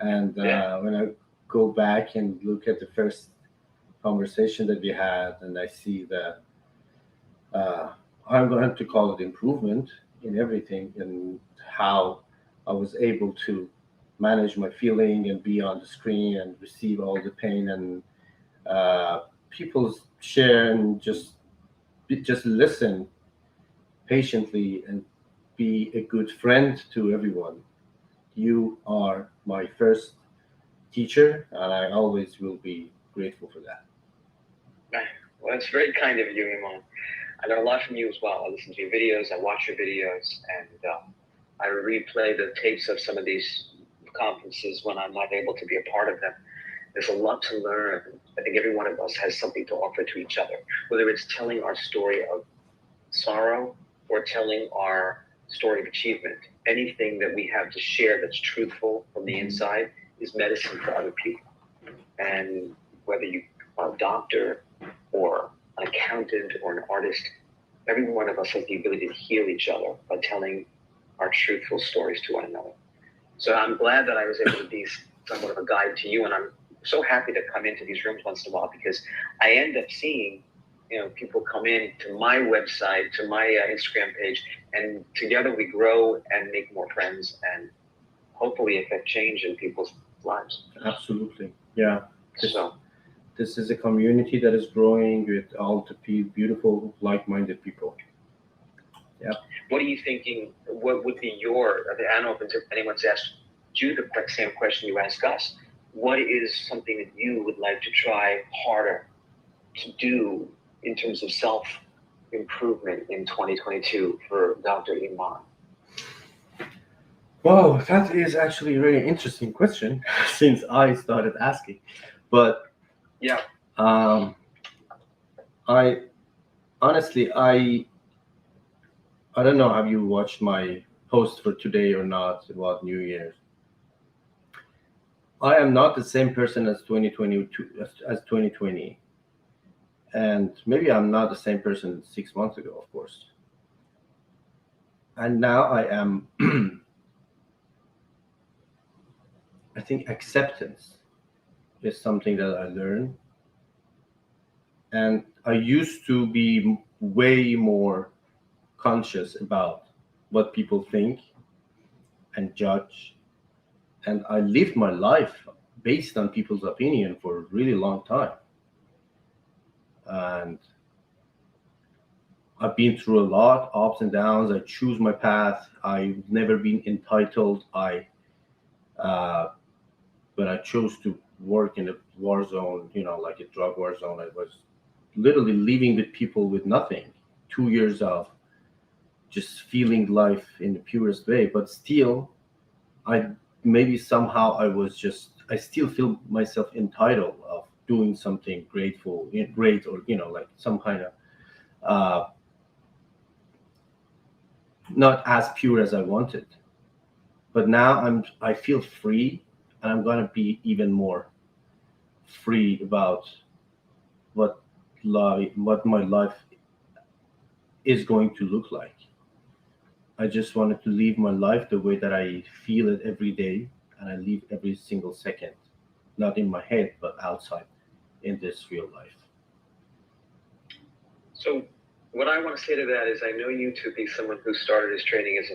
And when I go back and look at the first conversation that we had, and I see that I'm going to call it improvement in everything, and how I was able to manage my feeling and be on the screen and receive all the pain, and people share and just listen patiently and be a good friend to everyone. You are my first teacher, and I always will be grateful for that. Well, it's very kind of you, Iman. I learn a lot from you as well. I listen to your videos, I watch your videos, and I replay the tapes of some of these conferences when I'm not able to be a part of them. There's a lot to learn. I think every one of us has something to offer to each other, whether it's telling our story of sorrow or telling our story of achievement. Anything that we have to share that's truthful from the inside is medicine for other people. And whether you are a doctor or an accountant or an artist, every one of us has the ability to heal each other by telling our truthful stories to one another. So I'm glad that I was able to be somewhat of a guide to you, and I'm so happy to come into these rooms once in a while, because I end up seeing, people come in to my website, to my Instagram page, and together we grow and make more friends and hopefully affect change in people's lives. Absolutely. Yeah. So This is a community that is growing with all the beautiful, like-minded people. Yeah. what are you thinking? What would be I don't know if anyone's asked you the same question you ask us. What is something that you would like to try harder to do in terms of self-improvement in 2022 for Dr. Iman? Wow, that is actually a really interesting question since I started asking. But Yeah. I honestly, I don't know, have you watched my post for today or not about New Year's? I am not the same person as 2022 as 2020, and maybe I'm not the same person 6 months ago, of course. And now I am. I think acceptance is something that I learned, and I used to be way more conscious about what people think and judge, and I lived my life based on people's opinion for a really long time. And I've been through a lot, ups and downs. I choose my path. I've never been entitled. Uh, when I chose to work in a war zone, like a drug war zone, I was literally living with people with nothing. 2 years of just feeling life in the purest way, but still, I maybe somehow I still feel myself entitled of doing something great, or like some kind of uh, not as pure as I wanted. But now I feel free, and I'm gonna be even more free about what my life is going to look like. I just wanted to live my life the way that I feel it every day, and I live every single second, not in my head, but outside in this real life. So what I want to say to that is, I know you to be someone who started his training as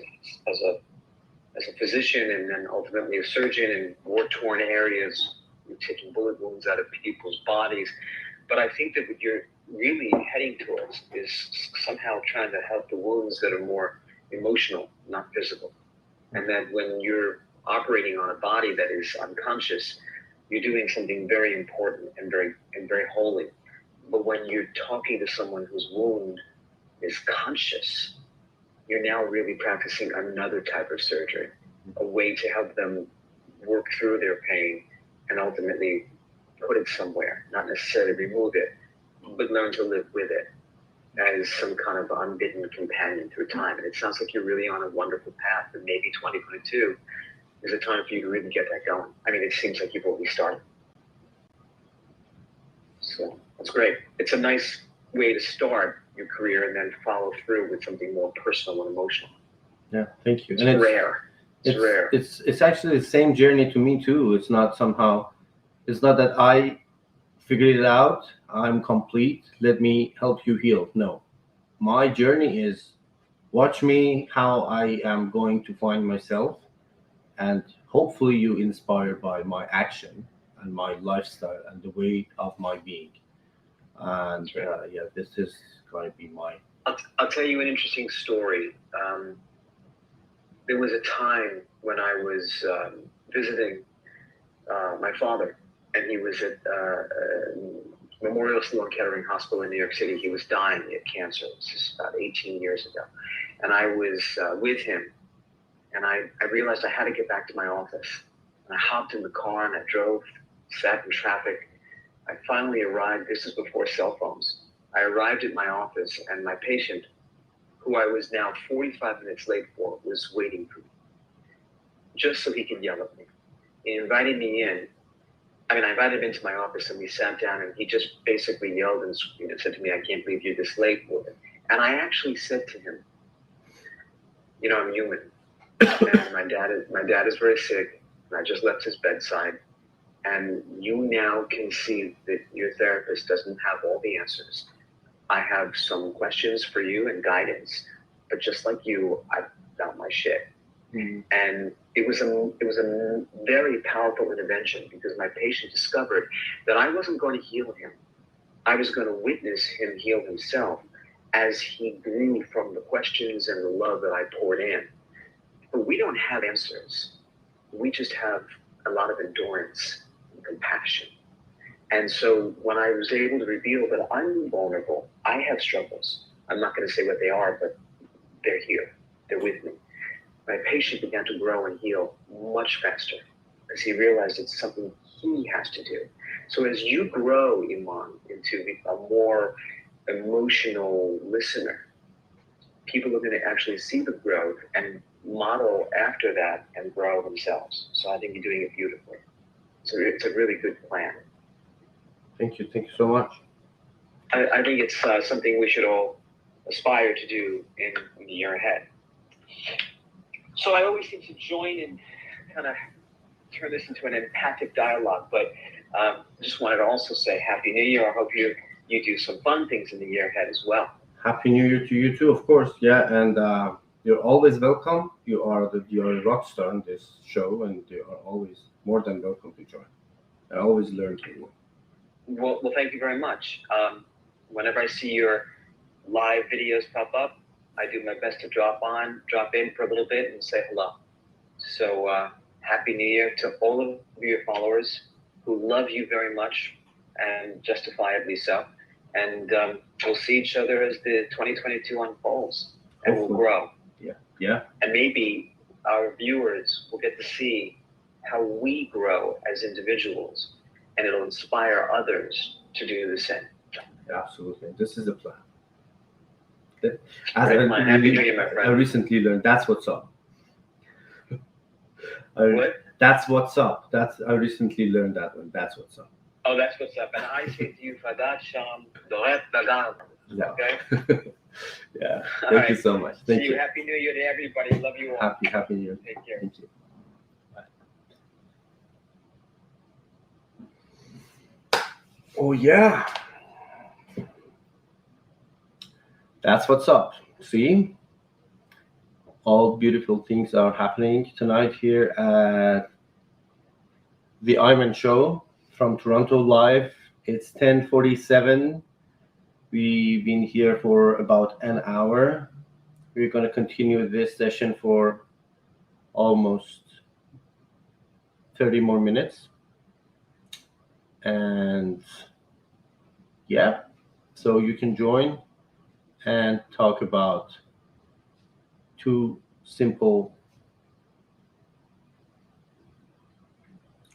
a physician and then ultimately a surgeon in war-torn areas, taking bullet wounds out of people's bodies. But I think that what you're really heading towards is somehow trying to help the wounds that are more emotional, not physical. And that when you're operating on a body that is unconscious, you're doing something very important and very holy. But when you're talking to someone whose wound is conscious, you're now really practicing another type of surgery, a way to help them work through their pain and ultimately put it somewhere, not necessarily remove it, but learn to live with it as some kind of unbidden companion through time. And it sounds like you're really on a wonderful path, and maybe 2022 is a time for you to really get that going. I mean, it seems like you've already started. So that's great. It's a nice way to start your career and then follow through with something more personal and emotional. Yeah, thank you. It's rare. It's rare. It's actually the same journey to me too. It's not that I figured it out. I'm complete. Let me help you heal. No, my journey is watch me how I am going to find myself, and hopefully you inspired by my action and my lifestyle and the way of my being. And yeah, this is going to be my. I'll tell you an interesting story. There was a time when I was visiting my father, and he was at Memorial Sloan Kettering Hospital in New York City. He was dying of cancer. This is about 18 years ago. And I was with him, and I realized I had to get back to my office. And I hopped in the car and I drove sat in traffic. I finally arrived. This is before cell phones. I arrived at my office, and my patient, who I was now 45 minutes late for, was waiting for me, just so he could yell at me. He invited me in. I invited him into my office, and we sat down, and he just basically yelled and said to me, "I can't believe you're this late for it." And I actually said to him, "I'm human, and my dad is very sick, and I just left his bedside, and you now can see that your therapist doesn't have all the answers. I have some questions for you and guidance, but just like you, I found my shit." Mm-hmm. And it was a very powerful intervention, because my patient discovered that I wasn't going to heal him. I was going to witness him heal himself as he grew from the questions and the love that I poured in. But we don't have answers. We just have a lot of endurance and compassion. And so when I was able to reveal that I'm vulnerable, I have struggles. I'm not going to say what they are, but they're here. They're with me. My patient began to grow and heal much faster, because he realized it's something he has to do. So as you grow, Iman, into a more emotional listener, people are going to actually see the growth and model after that and grow themselves. So I think you're doing it beautifully. So it's a really good plan. Thank you so much. I think it's something we should all aspire to do in the year ahead. So I always seem to join and kind of turn this into an empathic dialogue, but just wanted to also say Happy New Year. I hope you do some fun things in the year ahead as well. Happy New Year to you too, of course. Yeah, and you're always welcome. You're a rock star in this show, and you are always more than welcome to join. I always learn from you. Well, thank you very much. Whenever I see your live videos pop up, I do my best to drop in for a little bit and say hello. So Happy New Year to all of your followers who love you very much, and justifiably so. And we'll see each other as the 2022 unfolds, and Hopefully. we'll grow. Yeah. And maybe our viewers will get to see how we grow as individuals, and it'll inspire others to do the same. Absolutely. This is the plan. Happy New Year, my friend. I recently learned that's what's up. What? That's what's up. I recently learned that one. That's what's up. Oh, that's what's up. And I say to you, Fadat Sham, Doret Dagan. Yeah. Okay? Yeah. All Thank right. you so much. Thank See you. Happy New Year to everybody. Love you all. Happy New Year. Take care. Thank you. Bye. Oh yeah. That's what's up. See? All beautiful things are happening tonight here at the Iman Show from Toronto live. It's 10:47. We've been here for about an hour. We're going to continue this session for almost 30 more minutes. And yeah, so you can join and talk about two simple,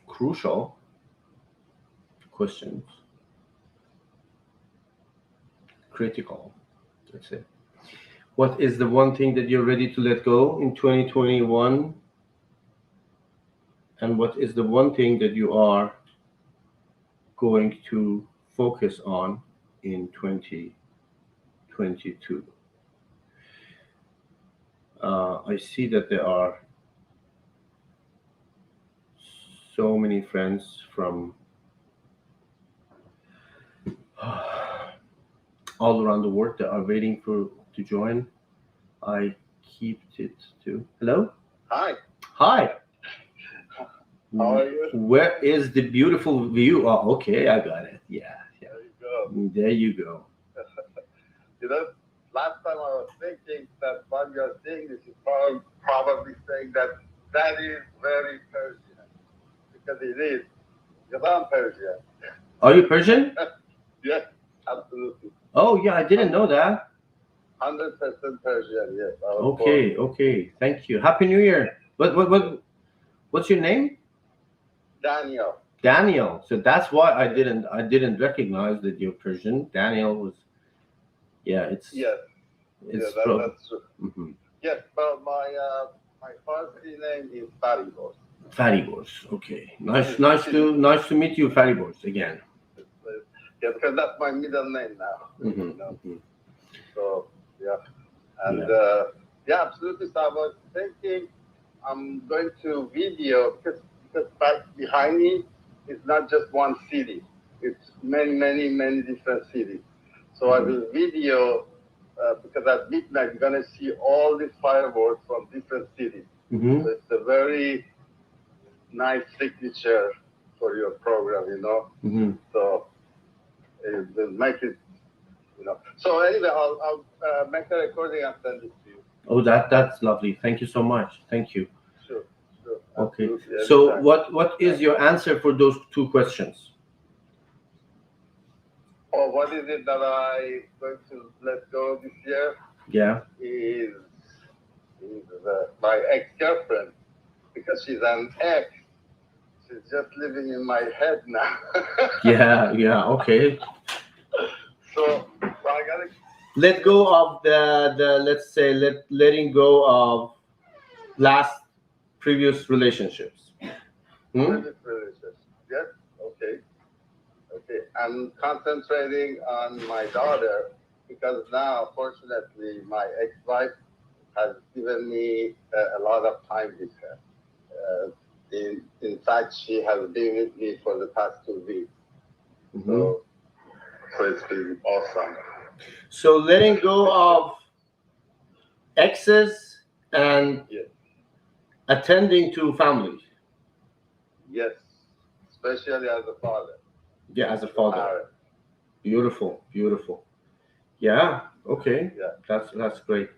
crucial questions. Critical, let's say. What is the one thing that you're ready to let go in 2021? And what is the one thing that you are going to focus on in 2022? I see that there are so many friends from all around the world that are waiting to join. I kept it to. Hello? Hi. Hi. How are you? Where is the beautiful view? Oh, okay, I got it. Yeah. There you go. There you go. Last time I was thinking that when you're seeing this, you're probably saying that is very Persian. Because it is. Because I'm Persian. Are you Persian? Yes, absolutely. Oh, yeah, I didn't know that. 100% Persian, yes. Okay. Thank you. Happy New Year. What's your name? Daniel. Daniel. So that's why I didn't recognize that you're Persian. Daniel was, yeah, it's Yes, it's yeah, from. that's true. Mhm. Yes, but my Farsi name is Faribos. Faribors. Okay, nice to meet you, Faribors, again. Yeah, because that's my middle name now. Hmm. You know? Hmm. So yeah, and Yeah. yeah, absolutely. So I was thinking I'm going to video because back behind me is not just one city. It's many different cities. So I will video because at midnight you're gonna see all these fireworks from different cities. Hmm. So it's a very nice signature for your program, you know. Hmm. So it will make it, you know. So anyway, I'll make a recording and send it to you. Oh, that's lovely. Thank you so much. Thank you. Sure. Okay. Absolutely, So anytime. what is your answer for those two questions? Or what is it that I going to let go this year Yeah. is my ex-girlfriend because she's an ex. She's just living in my head now. Yeah. Yeah. Okay. So I gotta Let go of the let's say letting go of last previous relationships. Hmm? previous relationship. Yes. Okay. Okay. I'm concentrating on my daughter because now, fortunately, my ex-wife has given me a lot of time with her. In fact, she has been with me for the past 2 weeks. Mhm. So it's been awesome. So letting go of exes and Yes. attending to family. Yes. Especially as a father. Yeah, as a As a father. parent. Beautiful, beautiful. Yeah. Okay. Yeah. That's great.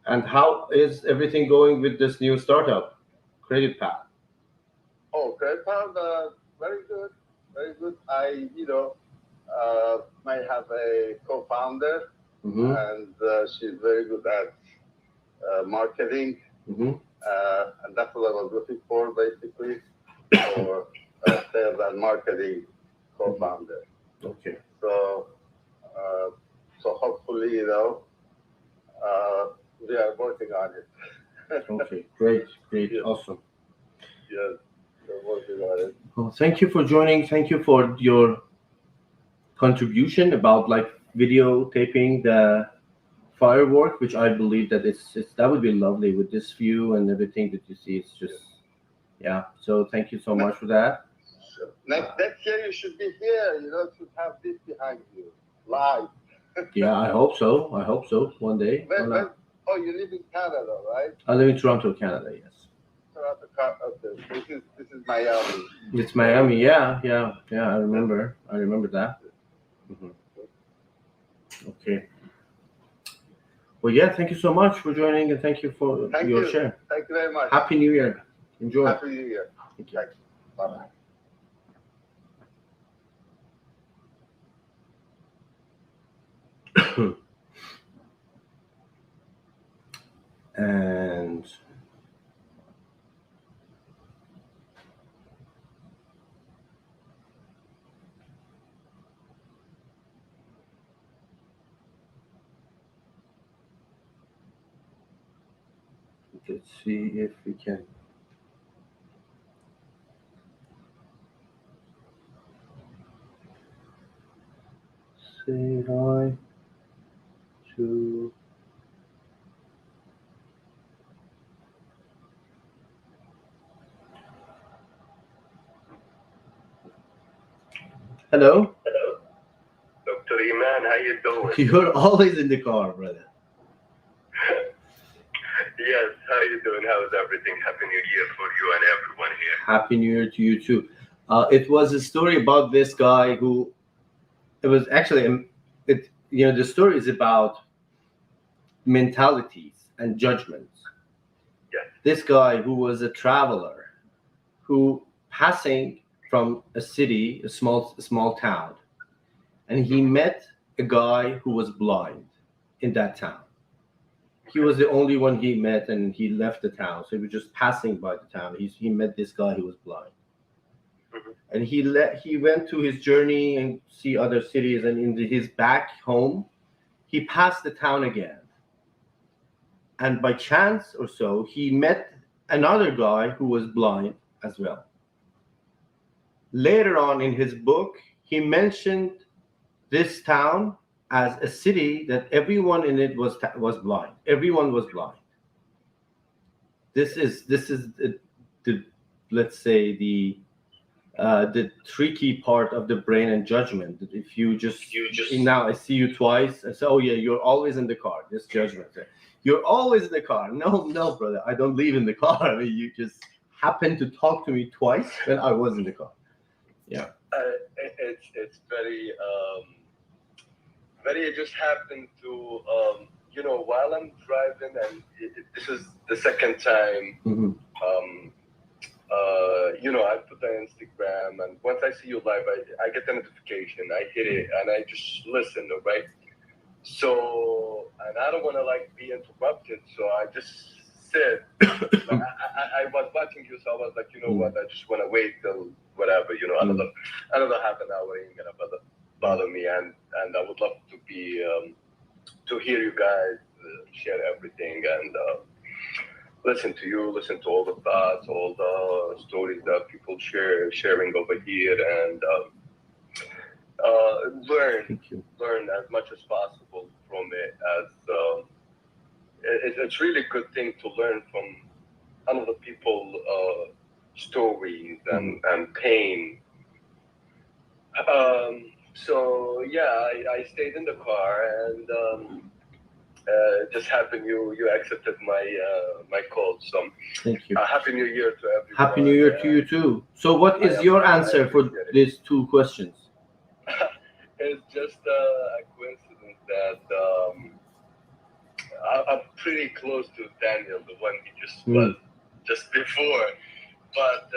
And how is everything going with this new startup, Credit Path? Oh, grandpa, very good. Very good. Might have a co-founder Mm-hmm. and she's very good at marketing. Mm-hmm. And that's what I was looking for, basically, for sales and marketing co-founder. Okay. So, so hopefully, we are working on it. Okay. Great. Yes. Awesome. Yes, we're working on it. Well, thank you for joining. Thank you for your contribution about like videotaping the firework, which I believe that it's that would be lovely with this view and everything that you see. It's just yeah. So thank you so much for that. Sure. Next year you should be here, to have this behind you, live. Yeah, I hope so. I hope so. One day. Why not? Oh, you live in Canada, right? I live in Toronto, Canada. Yes. Okay. This is Miami. It's Miami. Yeah. I remember. That. Hmm. Okay. Well, yeah. Thank you so much for joining, and thank you for Thank your you. share. Thank you very much. Happy New Year. Enjoy. Happy New Year. Thank you. Thanks. Bye-bye. And let's see if we can say hi to. Hello. Hello. Dr. Iman, how you doing? You're always in the car, brother. Yes, how you doing? How's everything? Happy New Year for you and everyone here. Happy New Year to you too. It was a story about this guy who. It was actually the story is about mentalities and judgments. Yes. This guy who was a traveler, who passing from a city, a small town, and he met a guy who was blind in that town. He was the only one he met, and he left the town. So he was just passing by the town. He met this guy who was blind. and he went to his journey and see other cities, and in his back home he passed the town again, and by chance or so he met another guy who was blind as well. Later on in his book he mentioned this town as a city that everyone in it was blind. Everyone was blind. This is the let's say the tricky part of the brain and judgment. That if you just now I see you twice, I say, oh yeah, you're always in the car. This judgment. You're always in the car. No, no, brother, I don't live in the car. I mean, you just happened to talk to me twice when I was in the car. Yeah. It's very very. It just happened to while I'm driving, and this is the second time. Mm-hmm. I put on Instagram, and once I see you live, I get the notification. I hit it, and I just listen, right? So, and I don't want to be interrupted, so I just sit. I was watching you, so I was like, you know what? I just want to wait till whatever, another half an hour ain't gonna bother me, and I would love to be to hear you guys share everything and. Listen to you, listen to all the thoughts, all the stories that people sharing over here, and learn as much as possible from it. As it's really good thing to learn from other people stories and pain. So yeah, I stayed in the car, and just happened you accepted my call. So Thank you. Happy New Year to everyone. Happy New Year to you too. So, what is your answer for these two questions? It's just a coincidence that I'm pretty close to Daniel, the one he just was just before. But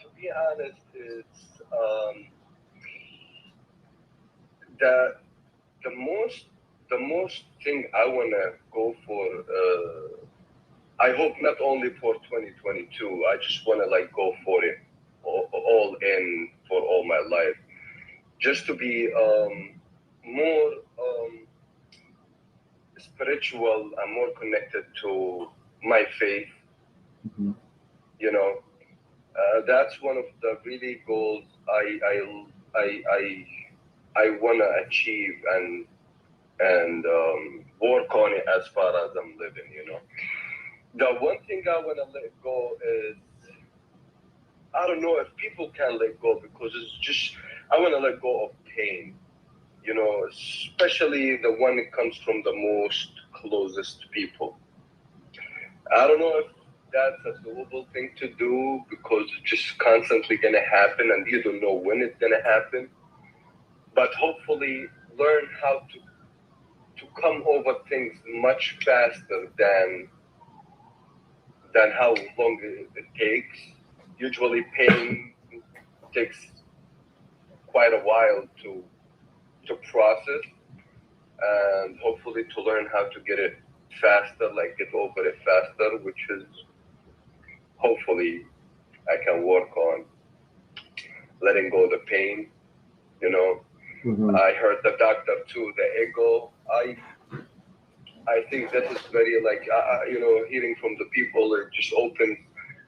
to be honest, it's the most thing I wanna go for. I hope not only for 2022. I just wanna go for it, all in for all my life, just to be more spiritual and more connected to my faith. Mm-hmm. That's one of the really goals I wanna achieve and work on it as far as I'm living. The one thing I wanna let go is, I don't know if people can let go, because it's just, I wanna let go of pain. Especially the one that comes from the most closest people. I don't know if that's a doable thing to do, because it's just constantly gonna happen and you don't know when it's gonna happen. But hopefully learn how to come over things much faster than how long it takes. Usually pain takes quite a while to process, and hopefully to learn how to get it faster, get over it faster, which is hopefully I can work on letting go of the pain. Mm-hmm. I heard the doctor too, the ego. I think that is very hearing from the people, it just opens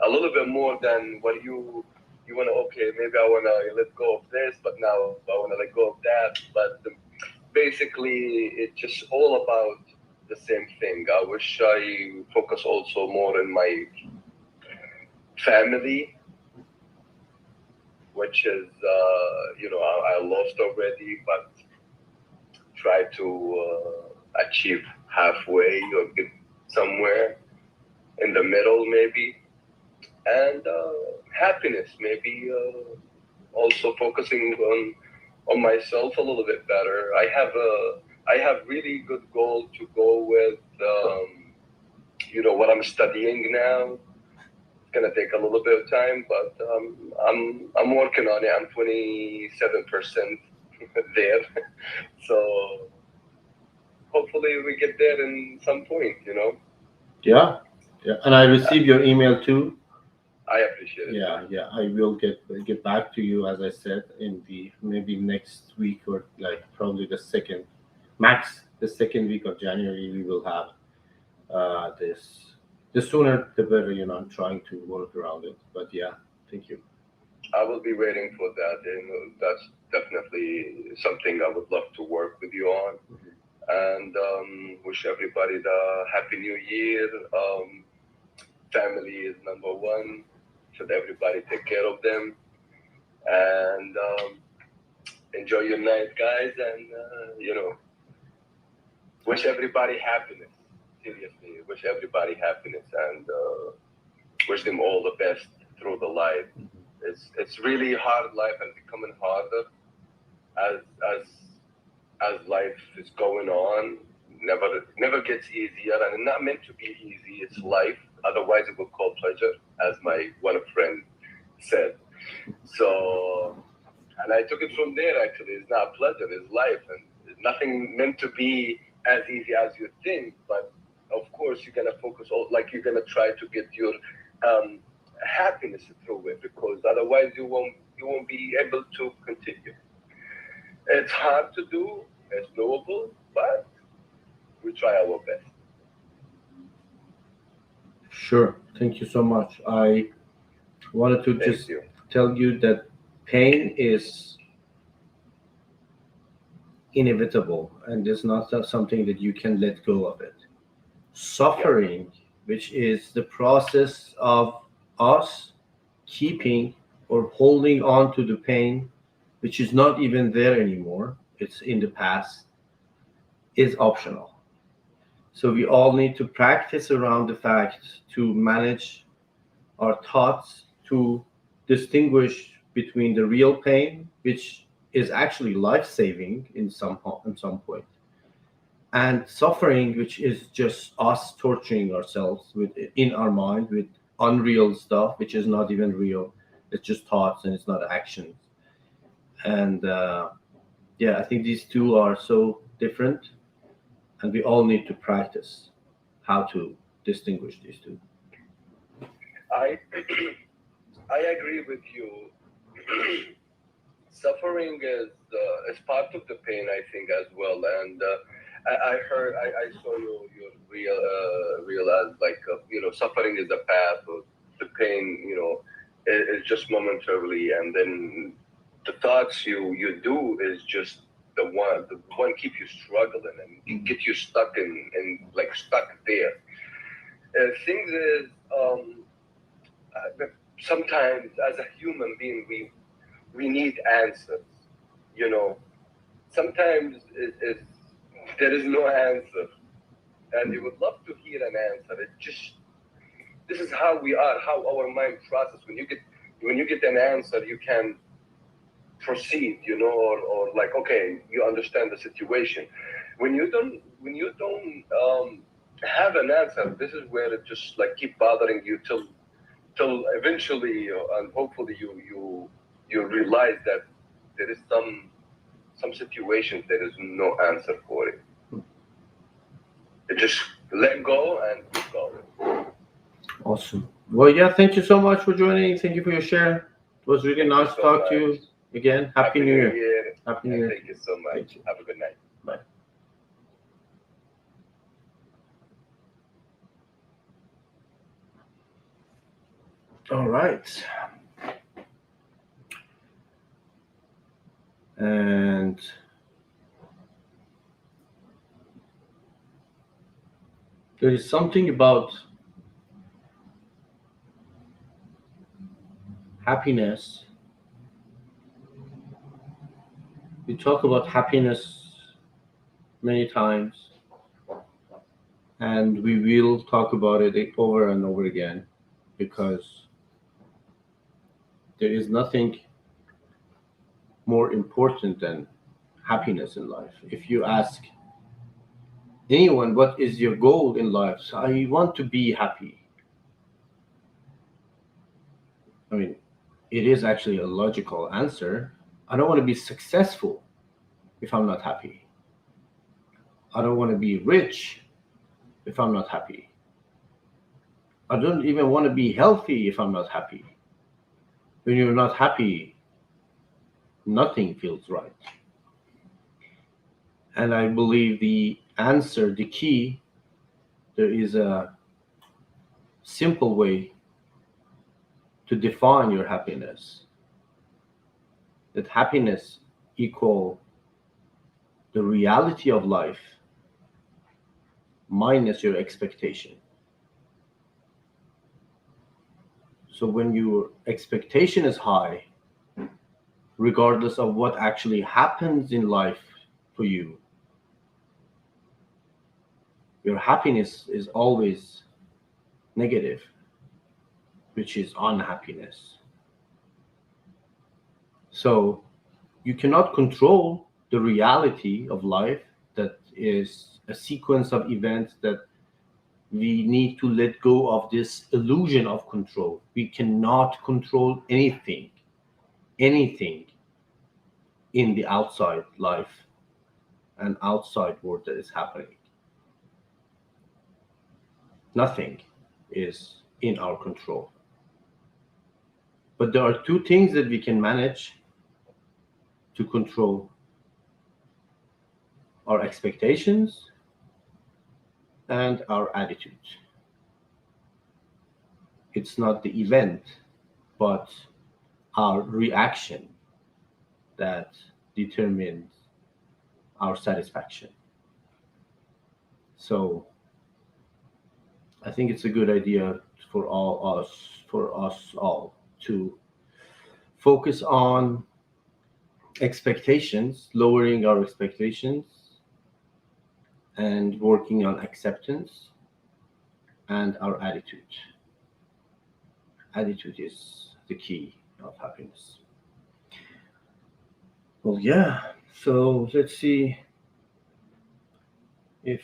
a little bit more than what you want to, okay, maybe I want to let go of this, but now I want to let go of that. But basically, it's just all about the same thing. I wish I focus also more on my family, which is, I lost already, but try to achieve halfway or get somewhere in the middle maybe. And happiness, maybe also focusing on myself a little bit better. I have really good goal to go with what I'm studying now. It's gonna take a little bit of time, but I'm working on it. I'm 27% there, so hopefully we get there in some point. Yeah. And I received your email too. I appreciate it. Yeah. I will get back to you, as I said, in the maybe next week, or like probably the second week of January. We will have this. The sooner the better. I'm trying to work around it. But yeah, thank you. I will be waiting for that. That's definitely something I would love to work with you on. And wish everybody the Happy New Year. Family is number one. Should everybody take care of them and enjoy your night, guys. And wish everybody happiness. Seriously, wish everybody happiness and wish them all the best through the life. It's really hard life and becoming harder as as as life is going on. Never gets easier, and it's not meant to be easy. It's life. Otherwise, it would call pleasure, as my one friend said. So, and I took it from there. Actually, it's not pleasure. It's life, and it's nothing meant to be as easy as you think. But of course, you're gonna focus all like you're gonna try to get your happiness through it, because otherwise you won't be able to continue. It's hard to do. It's doable, but we try our best. Sure. Thank you so much. I wanted to Thank just you. tell you that pain is inevitable, and it's not something that you can let go of it. Suffering, which is the process of us keeping or holding on to the pain, which is not even there anymore, it's in the past, is optional. So we all need to practice around the fact to manage our thoughts, to distinguish between the real pain, which is actually life saving in some point, and suffering, which is just us torturing ourselves with in our mind with unreal stuff, which is not even real. It's just thoughts and it's not actions. And yeah, I think these two are so different, and we all need to practice how to distinguish these two. I I agree with you. Suffering is part of the pain, I think, as well. And I saw your real as like suffering is a path, or the pain, is just momentarily, and then the thoughts you do is just the one keep you struggling and get you stuck in like stuck there. Things is sometimes as a human being we need answers. You know, sometimes there is no answer, and you would love to hear an answer. It just this is how we are, how our mind processes. When you get an answer, you can proceed, or like okay, you understand the situation. When you don't have an answer, this is where it just like keep bothering you till eventually, and hopefully you realize that there is some situations there is no answer for it. You just let go and keep going. Awesome. Well, yeah, thank you so much for joining. Thank you for your share. It was really Thank you nice to so talk to much. you again. Happy New Year. Year. Happy New And Year. thank you so much. Thank you. Have a good night. Bye. All right. And there is something about happiness. We talk about happiness many times, and we will talk about it over and over again, because there is nothing more important than happiness in life. If you ask anyone, what is your goal in life? So I want to be happy. I mean, it is actually a logical answer. I don't want to be successful if I'm not happy. I don't want to be rich if I'm not happy. I don't even want to be healthy if I'm not happy. When you're not happy, nothing feels right. And I believe the answer, the key, there is a simple way to define your happiness. That happiness equal the reality of life minus your expectation. So when your expectation is high, regardless of what actually happens in life for you, your happiness is always negative, which is unhappiness. So you cannot control the reality of life that is a sequence of events that we need to let go of this illusion of control. We cannot control anything in the outside life and outside world that is happening. Nothing is in our control. But there are two things that we can manage to control: our expectations and our attitude. It's not the event, but our reaction that determines our satisfaction. So I think it's a good idea for us all to focus on expectations, lowering our expectations, and working on acceptance and our attitude. Attitude is the key of happiness. Well, yeah. So let's see if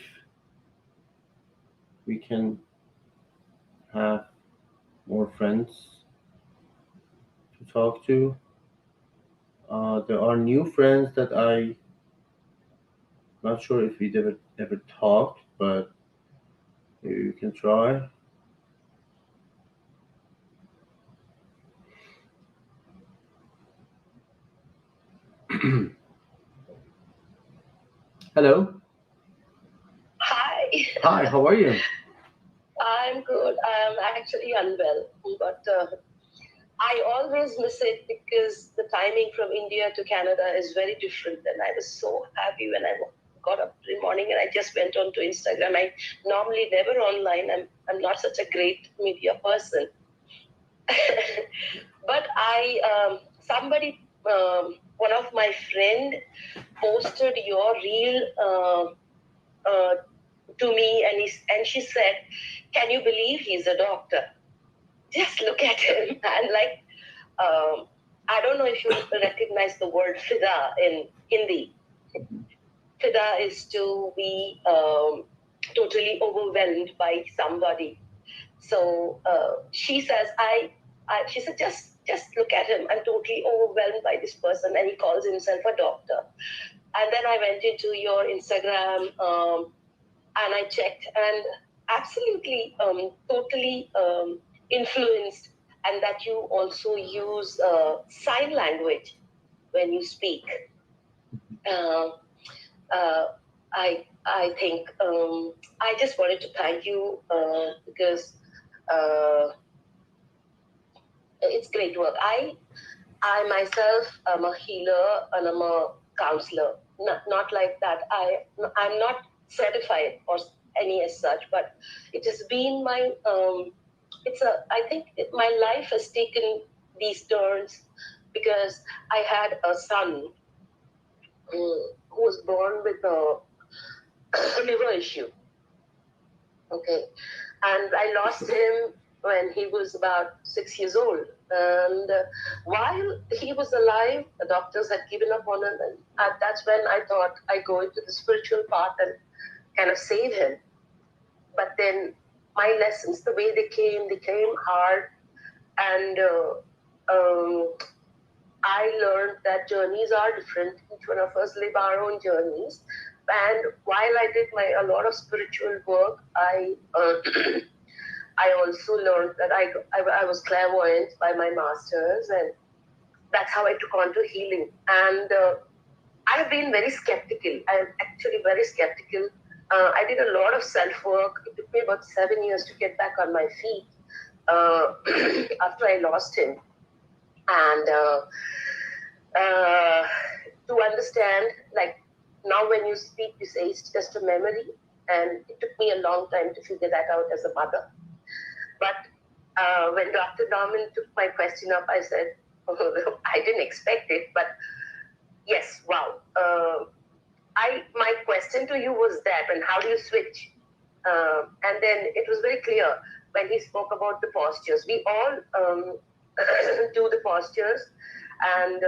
we can have more friends to talk to. There are new friends that I not sure if we ever talked, but you can try. Hello. Hi, Hi. How are you? I'm good. I'm actually unwell, but I always miss it because the timing from India to Canada is very different. And I was so happy when I got up in the morning and I just went on to Instagram. I normally never online. I'm not such a great media person, but somebody, one of my friend posted your reel to me, and she said, "Can you believe he's a doctor? Just look at him." And like, I don't know if you recognize the word fida in Hindi. Fida is to be totally overwhelmed by somebody. So she says, she said, just look at him. I'm totally overwhelmed by this person, and he calls himself a doctor. And then I went into your Instagram, and I checked, and absolutely, totally influenced, and that you also use sign language when you speak. Uh, uh, I think I just wanted to thank you because it's great work. I myself am a healer and I'm a counselor. Not like that. I'm not certified or any as such, but it has been my I think my life has taken these turns because I had a son who was born with a liver issue. Okay, and I lost him when he was about 6 years old. And while he was alive, the doctors had given up on him, and that's when I thought I go into the spiritual path and kind of save him. But then my lessons, the way they came hard, and I learned that journeys are different. Each one of us live our own journeys. And while I did a lot of spiritual work, I also learned that I was clairvoyant by my masters, and that's how I took on to healing. And I have been very skeptical. I am actually very skeptical. I did a lot of self-work. It took me about 7 years to get back on my feet after I lost him. And to understand, like, now when you speak, you say it's just a memory. And it took me a long time to figure that out as a mother. But when Dr. Norman took my question up, I said, oh, I didn't expect it, but yes, wow. My question to you was that, and how do you switch? And then it was very clear when he spoke about the postures. We all do the postures, and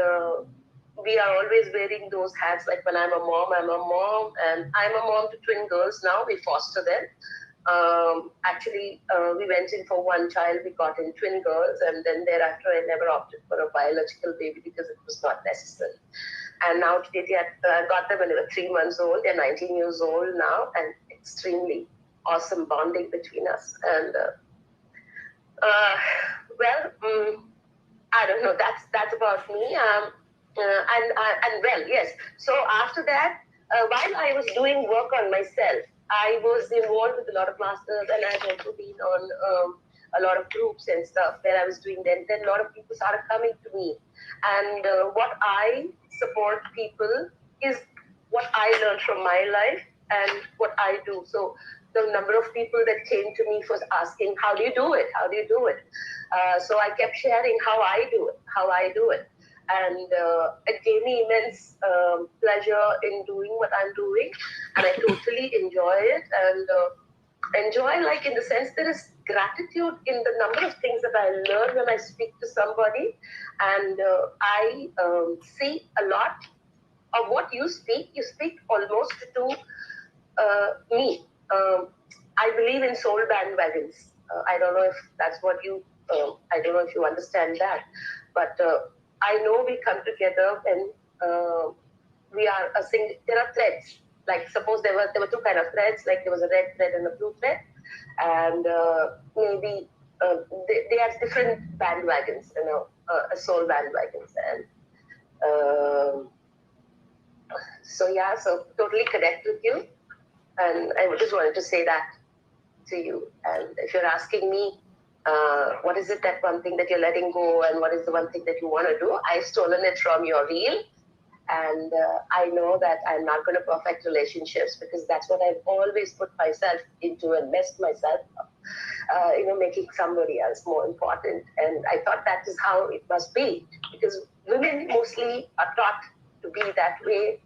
we are always wearing those hats. Like when I'm a mom, and I'm a mom to twin girls now. We foster them. Actually, we went in for one child. We got in twin girls, and then thereafter, I never opted for a biological baby because it was not necessary. And now today, I got them when they were 3 months old. They're 19 years old now, and extremely awesome bonding between us. And I don't know. That's about me. And well, yes. So after that, while I was doing work on myself, I was involved with a lot of masters, and I've also been on a lot of groups and stuff where I was doing that. Then a lot of people started coming to me, and what I support people is what I learned from my life and what I do. So the number of people that came to me was asking, how do you do it? How do you do it? So I kept sharing how I do it. And it gave me immense pleasure in doing what I'm doing. And I totally enjoy it. And enjoy, like, in the sense there is gratitude in the number of things that I learn when I speak to somebody. And I see a lot of what you speak almost to me. I believe in soul bandwagons. I don't know if that's what you, I don't know if you understand that, but I know we come together when we are a single, there are threads. Like suppose there were two kind of threads, like there was a red thread and a blue thread, and maybe they are different bandwagons, soul bandwagons, and so totally connect with you, and I just wanted to say that to you. And if you're asking me, what is it, that one thing that you're letting go, and what is the one thing that you want to do? I've stolen it from your reel. And I know that I'm not going to perfect relationships because that's what I've always put myself into and messed myself up, making somebody else more important. And I thought that is how it must be, because women mostly are taught to be that way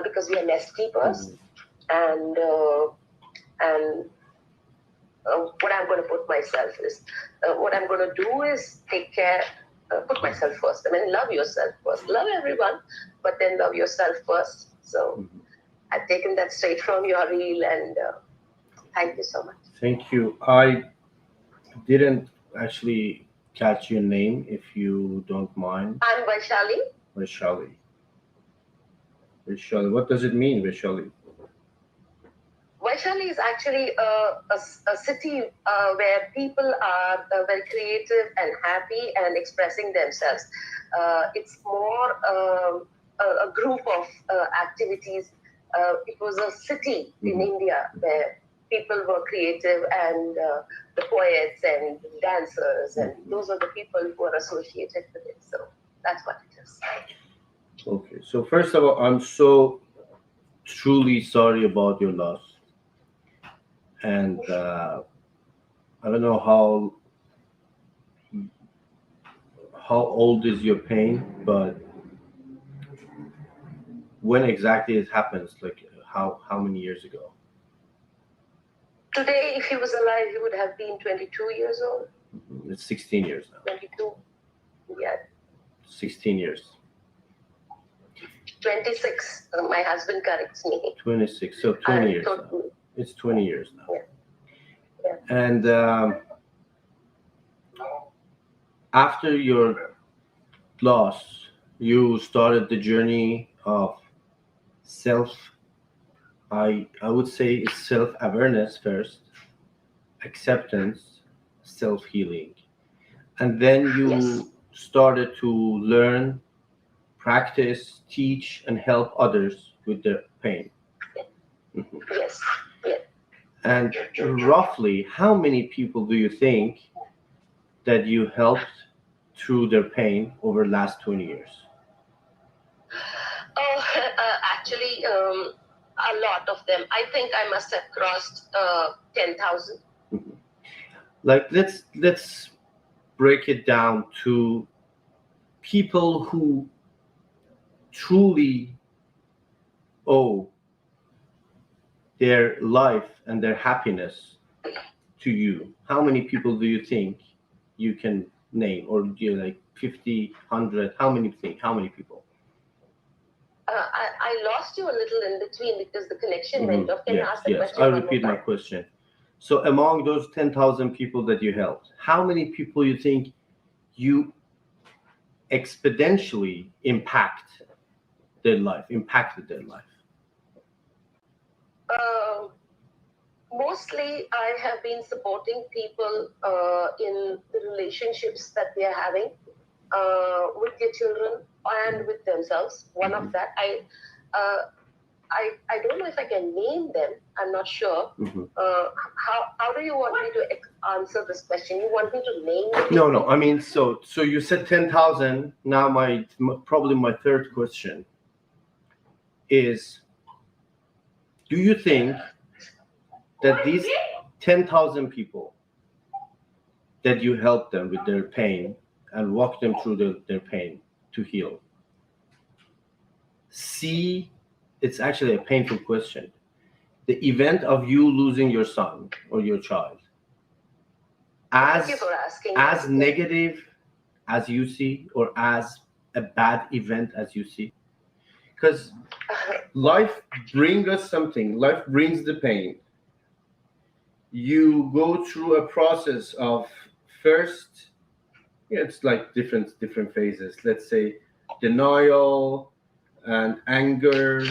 because we are nest keepers. And what I'm going to put myself is, what I'm going to do is take care, put myself first. I mean, love yourself first. Love everyone, but then love yourself first. So I've taken that straight from your reel, and thank you so much. Thank you. I didn't actually catch your name, if you don't mind. I'm Vaishali. Vaishali. What does it mean, Vaishali? Vaishali is actually a city where people are very creative and happy and expressing themselves. It's more a group of activities. It was a city in India where people were creative, and the poets and dancers, and those are the people who are associated with it. So that's what it is. Okay. So first of all, I'm so truly sorry about your loss. And I don't know how old is your pain, but when exactly it happens, like how many years ago? Today, if he was alive, he would have been 22 years old. It's 16 years now. 22, yeah. 16 years. 26. My husband corrects me. 26. So 20 years now. It's 20 years now. Yeah. And after your loss, you started the journey of I would say it's self-awareness first, acceptance, self-healing. And then you Yes. started to learn, practice, teach, and help others with their pain. Mhm. Yes. Yeah. And roughly, how many people do you think that you helped through their pain over the last 20 years? Oh, actually, a lot of them. I think I must have crossed 10,000. Mhm. Like let's break it down to people who truly owe their life and their happiness to you. How many people do you think you can name, or do you like 50, 100? How many people? I lost you a little in between because the connection went off. Can you ask the Yes. question I'll one repeat more my time? question. So among those 10,000 people that you helped, how many people you think you exponentially impacted their life? Mostly, I have been supporting people in the relationships that they are having with their children and with themselves. One of that, I don't know if I can name them. I'm not sure. Mhm. How do you want me to answer this question? You want me to name them? No. I mean, so you said 10,000. Now, probably my third question is: do you think that these 10,000 people that you help them with their pain and walk them through their pain to heal, see, it's actually a painful question, the event of you losing your son or your child Thank you for asking. as negative as you see, or as a bad event as you see? Because life brings us something, life brings the pain. You go through a process of first, it's like different phases. Let's say denial and anger,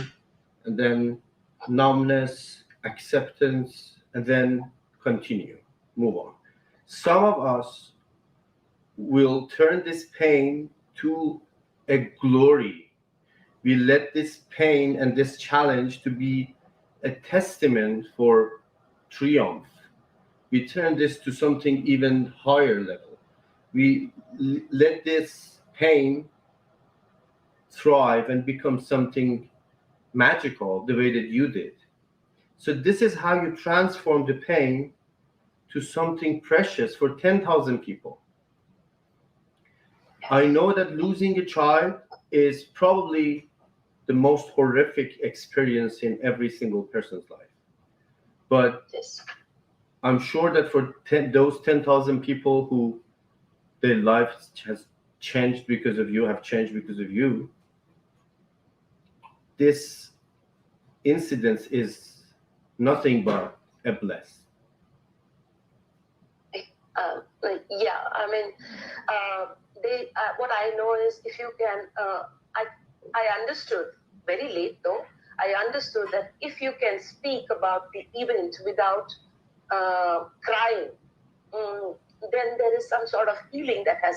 and then numbness, acceptance, and then continue, move on. Some of us will turn this pain to a glory. We let this pain and this challenge to be a testament for triumph. We turn this to something even higher level. We let this pain thrive and become something magical the way that you did. So this is how you transform the pain to something precious for 10,000 people. I know that losing a child is probably the most horrific experience in every single person's life. But Yes. I'm sure that for those 10,000 people who their life has changed because of you, have changed because of you, this incident is nothing but a bless. Yeah, I mean, they. What I know is if you can, I understood very late though. I understood that if you can speak about the event without crying, then there is some sort of healing that has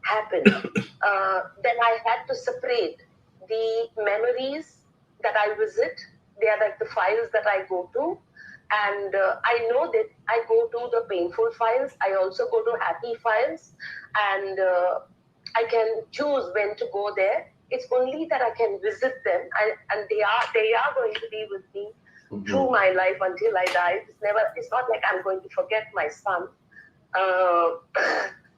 happened. Then I had to separate the memories that I visit. They are like the files that I go to. And I know that I go to the painful files. I also go to happy files. And I can choose when to go there. It's only that I can visit them. And they are going to be with me through my life until I die. It's not like I'm going to forget my son.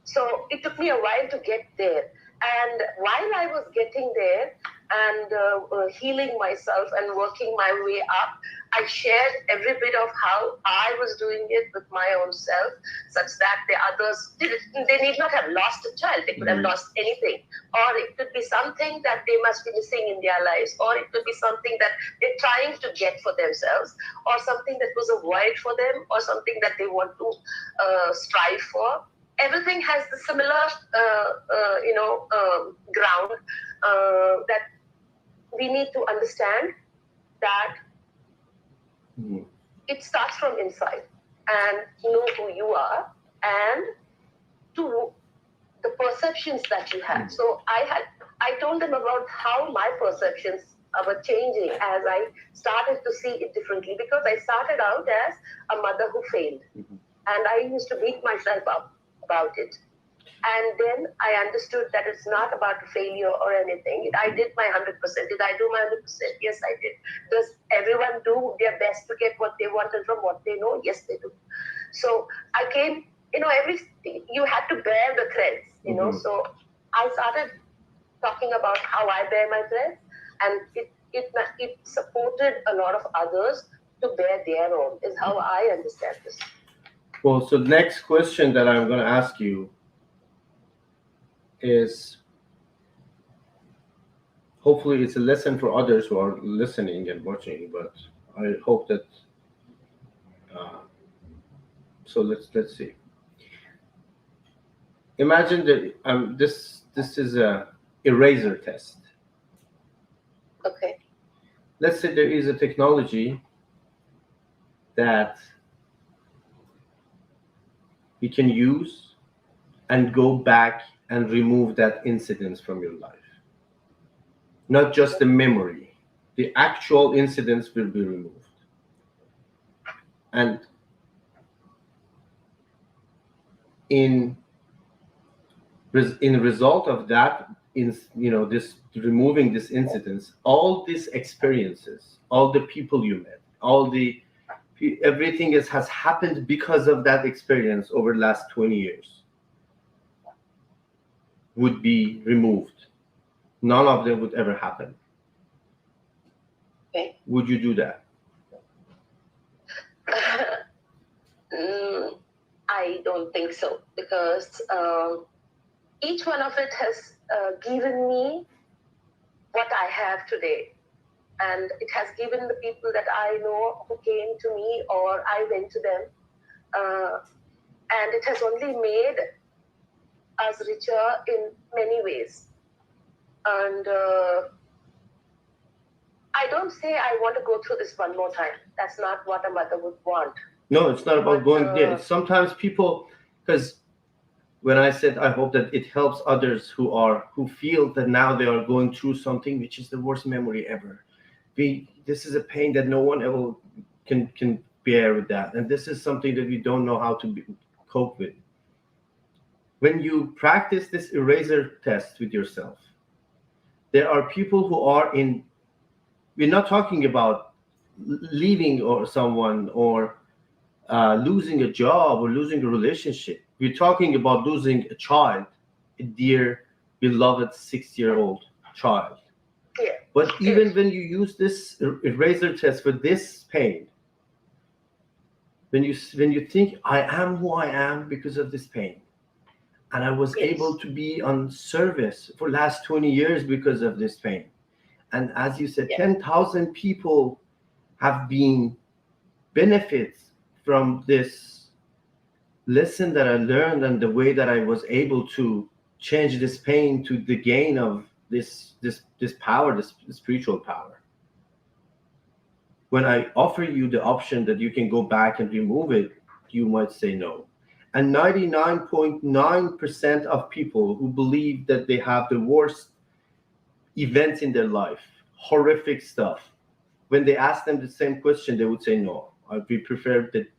So it took me a while to get there. And while I was getting there and healing myself and working my way up, I shared every bit of how I was doing it with my own self, such that the others they need not have lost a child. They could have lost anything. Or it could be something that they must be missing in their lives. Or it could be something that they're trying to get for themselves. Or something that was a void for them. Or something that they want to strive for. Everything has the similar, ground that we need to understand that it starts from inside and know who you are and to the perceptions that you had. So I told them about how my perceptions were changing as I started to see it differently, because I started out as a mother who failed, and I used to beat myself up about it. And then I understood that it's not about failure or anything. I did my 100%. Did I do my 100%? Yes, I did. Does everyone do their best to get what they wanted from what they know? Yes, they do. So I came, you had to bear the threads, So I started talking about how I bear my threads, and it supported a lot of others to bear their own, is how I understand this. Well, so the next question that I'm going to ask you is, hopefully it's a lesson for others who are listening and watching, but I hope that so let's see. Imagine that this is a eraser test. Okay. Let's say there is a technology that you can use and go back and remove that incident from your life. Not just the memory, the actual incidents will be removed. And in result of that, this removing this incidents, all these experiences, all the people you met, everything has happened because of that experience over the last 20 years would be removed. None of them would ever happen. Okay. Would you do that? I don't think so, because each one of it has given me what I have today. And it has given the people that I know who came to me or I went to them. And it has only made us richer in many ways. And I don't say I want to go through this one more time. That's not what a mother would want. No, it's not about going there. It's sometimes people, because when I said I hope that it helps others who feel that now they are going through something which is the worst memory ever. This is a pain that no one ever can bear with that, and this is something that we don't know how to cope with. When you practice this eraser test with yourself, there are people who are in. We're not talking about leaving or someone or losing a job or losing a relationship. We're talking about losing a child, a dear, beloved 6-year-old child. Yeah. But even when you use this eraser test for this pain, when you think, I am who I am because of this pain, and I was able to be on service for last 20 years because of this pain, and as you said, 10,000 people have been benefits from this lesson that I learned, and the way that I was able to change this pain to the gain of this power, this spiritual power. When I offer you the option that you can go back and remove it, you might say no. And 99.9% of people who believe that they have the worst events in their life, horrific stuff, when they ask them the same question, they would say no. We prefer that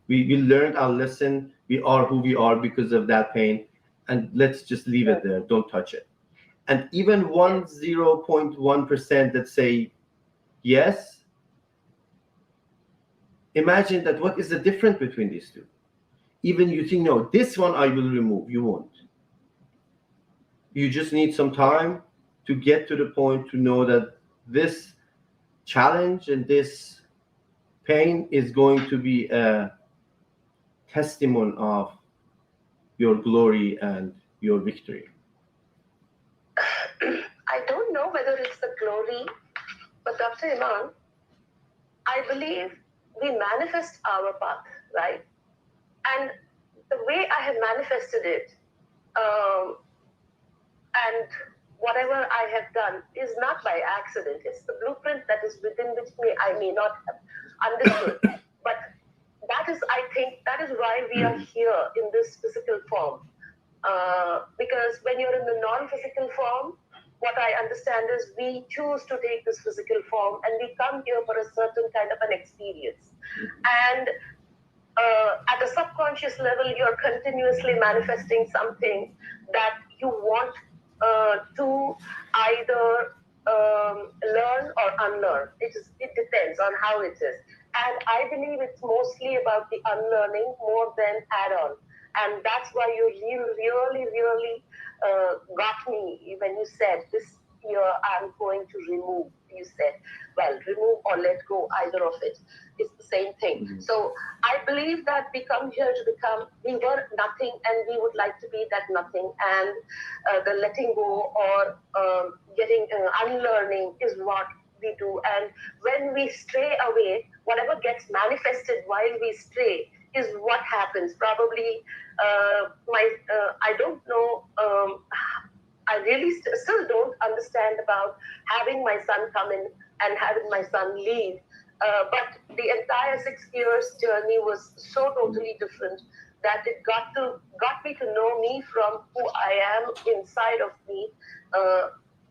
we learned our lesson. We are who we are because of that pain, and let's just leave it there. Don't touch it. And even 0.1% that say yes, imagine that what is the difference between these two? Even you think, no, this one I will remove, you won't. You just need some time to get to the point to know that this challenge and this pain is going to be a testimony of your glory and your victory. I don't know whether it's the glory, but Dr. Iman, I believe we manifest our path, right? And the way I have manifested it, and whatever I have done is not by accident. It's the blueprint that is within which I may not have understood. But that is, I think, that is why we are here in this physical form. Because when you're in the non-physical form, what I understand is we choose to take this physical form and we come here for a certain kind of an experience. And at a subconscious level, you're continuously manifesting something that you want to either learn or unlearn. It depends on how it is. And I believe it's mostly about the unlearning more than add-on. And that's why you really got me when you said this year I'm going to remove. You said, well, remove or let go, either of it. It's the same thing. Mm-hmm. So I believe that we come here to become, we were nothing and we would like to be that nothing. And the letting go or getting unlearning is what we do. And when we stray away, whatever gets manifested while we stray is what happens. Probably I don't know, I really still don't understand about having my son come in and having my son leave. But the entire 6 years journey was so totally different that it got me to know me from who I am inside of me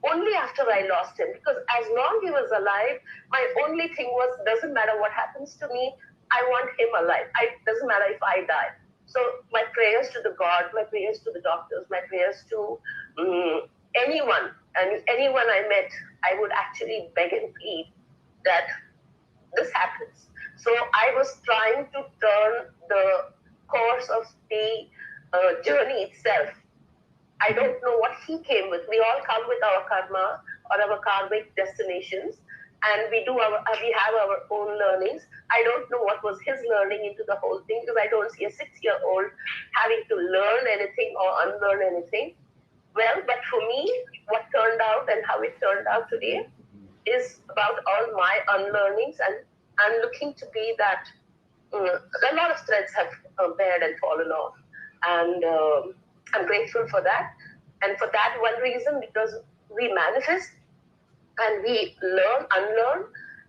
only after I lost him. Because as long as he was alive, my only thing was, doesn't matter what happens to me, I want him alive. It doesn't matter if I die. So my prayers to the God, my prayers to the doctors, my prayers to anyone, and anyone I met, I would actually beg and plead that this happens. So I was trying to turn the course of the journey itself. I don't know what he came with. We all come with our karma or our karmic destinations, and we have our own learnings. I don't know what was his learning into the whole thing, because I don't see a 6-year-old having to learn anything or unlearn anything. Well, but for me, what turned out and how it turned out today is about all my unlearnings, and I'm looking to be that. A lot of threads have bared and fallen off, and I'm grateful for that. And for that one reason, because we manifest and we learn, unlearn,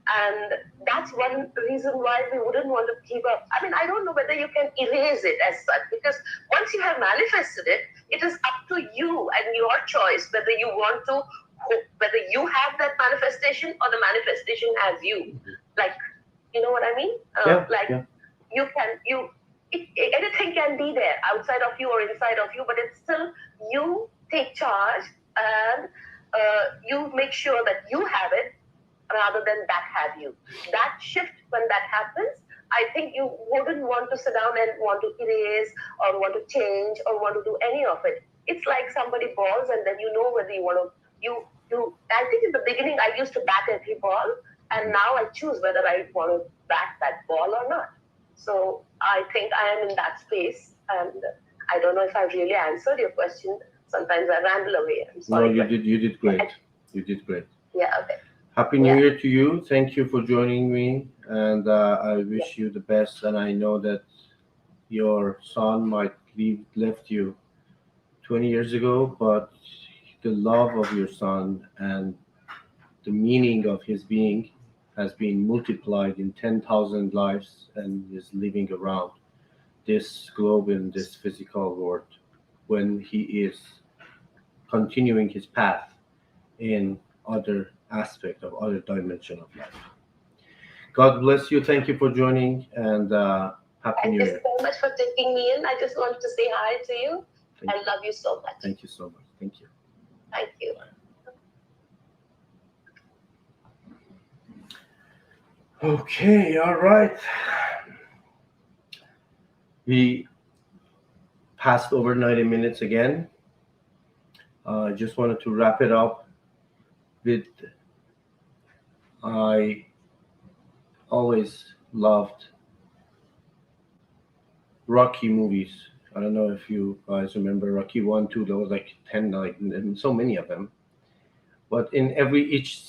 and that's one reason why we wouldn't want to give up. I mean, I don't know whether you can erase it as such, because once you have manifested it, it is up to you and your choice whether you want to, whether you have that manifestation or the manifestation has you. Like, you know what I mean? Anything can be there outside of you or inside of you, but it's still you take charge and you make sure that you have it rather than that have you. That shift, when that happens, I think you wouldn't want to sit down and want to erase or want to change or want to do any of it. It's like somebody balls and then you know whether you want to, I think in the beginning I used to bat every ball, and now I choose whether I want to bat that ball or not. So I think I am in that space, and I don't know if I really answered your question. Sometimes I ramble away. I'm sorry. No, you did great. You did great. Yeah, okay. Happy New Year to you. Thank you for joining me, and I wish you the best. And I know that your son might left you 20 years ago, but the love of your son and the meaning of his being has been multiplied in 10,000 lives and is living around this globe in this physical world when he is continuing his path in other aspect of other dimension of life. God bless you. Thank you for joining, and Happy New Year. Thank you so much for taking me in. I just wanted to say hi to you. I love you so much. Thank you so much. Thank you. Thank you. Okay, all right. We passed over 90 minutes again. I just wanted to wrap it up with I always loved Rocky movies. I don't know if you guys remember Rocky 1, 2, there was like 10, like so many of them. But in each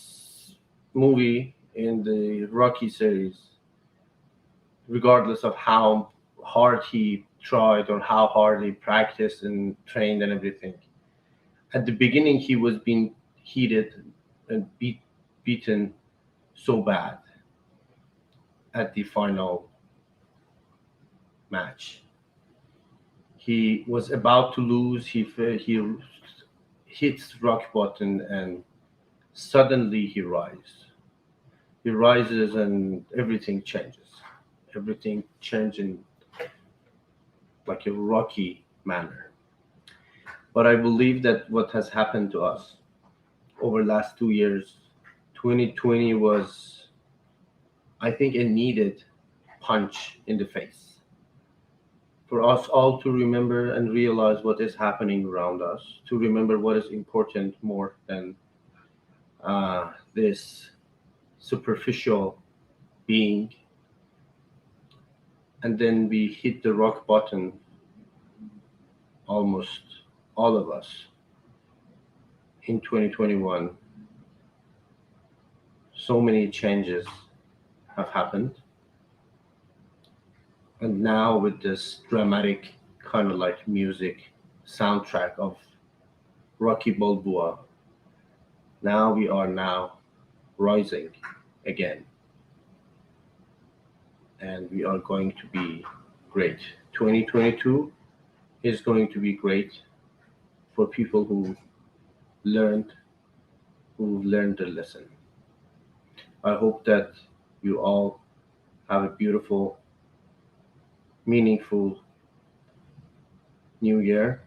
movie in the Rocky series, regardless of how hard he tried or how hard he practiced and trained and everything, at the beginning he was being heated and beaten so bad. At the final match. He was about to lose. He hits rock bottom, and suddenly he rises. He rises, and everything changes. Everything changes in like a rocky manner. But I believe that what has happened to us over the last 2 years, 2020 was, I think, a needed punch in the face for us all to remember and realize what is happening around us, to remember what is important more than this superficial being. And then we hit the rock bottom, almost all of us, in 2021. So many changes have happened. And now, with this dramatic kind of like music soundtrack of Rocky Balboa, now we are now rising again. And we are going to be great. 2022 is going to be great for people learned who learned the lesson. I hope that you all have a beautiful, meaningful new year,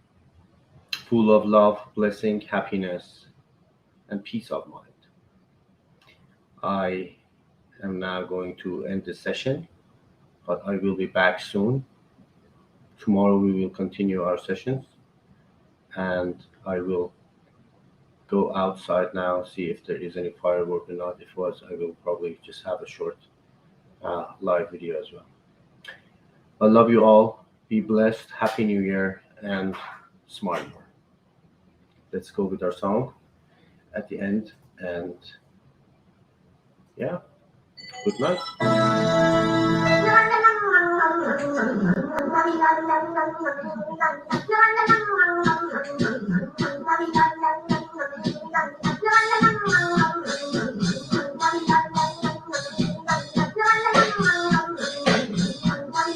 full of love, blessing, happiness, and peace of mind. I am now going to end this session, but I will be back soon. Tomorrow we will continue our sessions, and I will go outside now, see if there is any firework or not. If was, I will probably just have a short live video as well. I love you all. Be blessed. Happy New Year, and smile more. Let's go with our song at the end, and yeah, good night.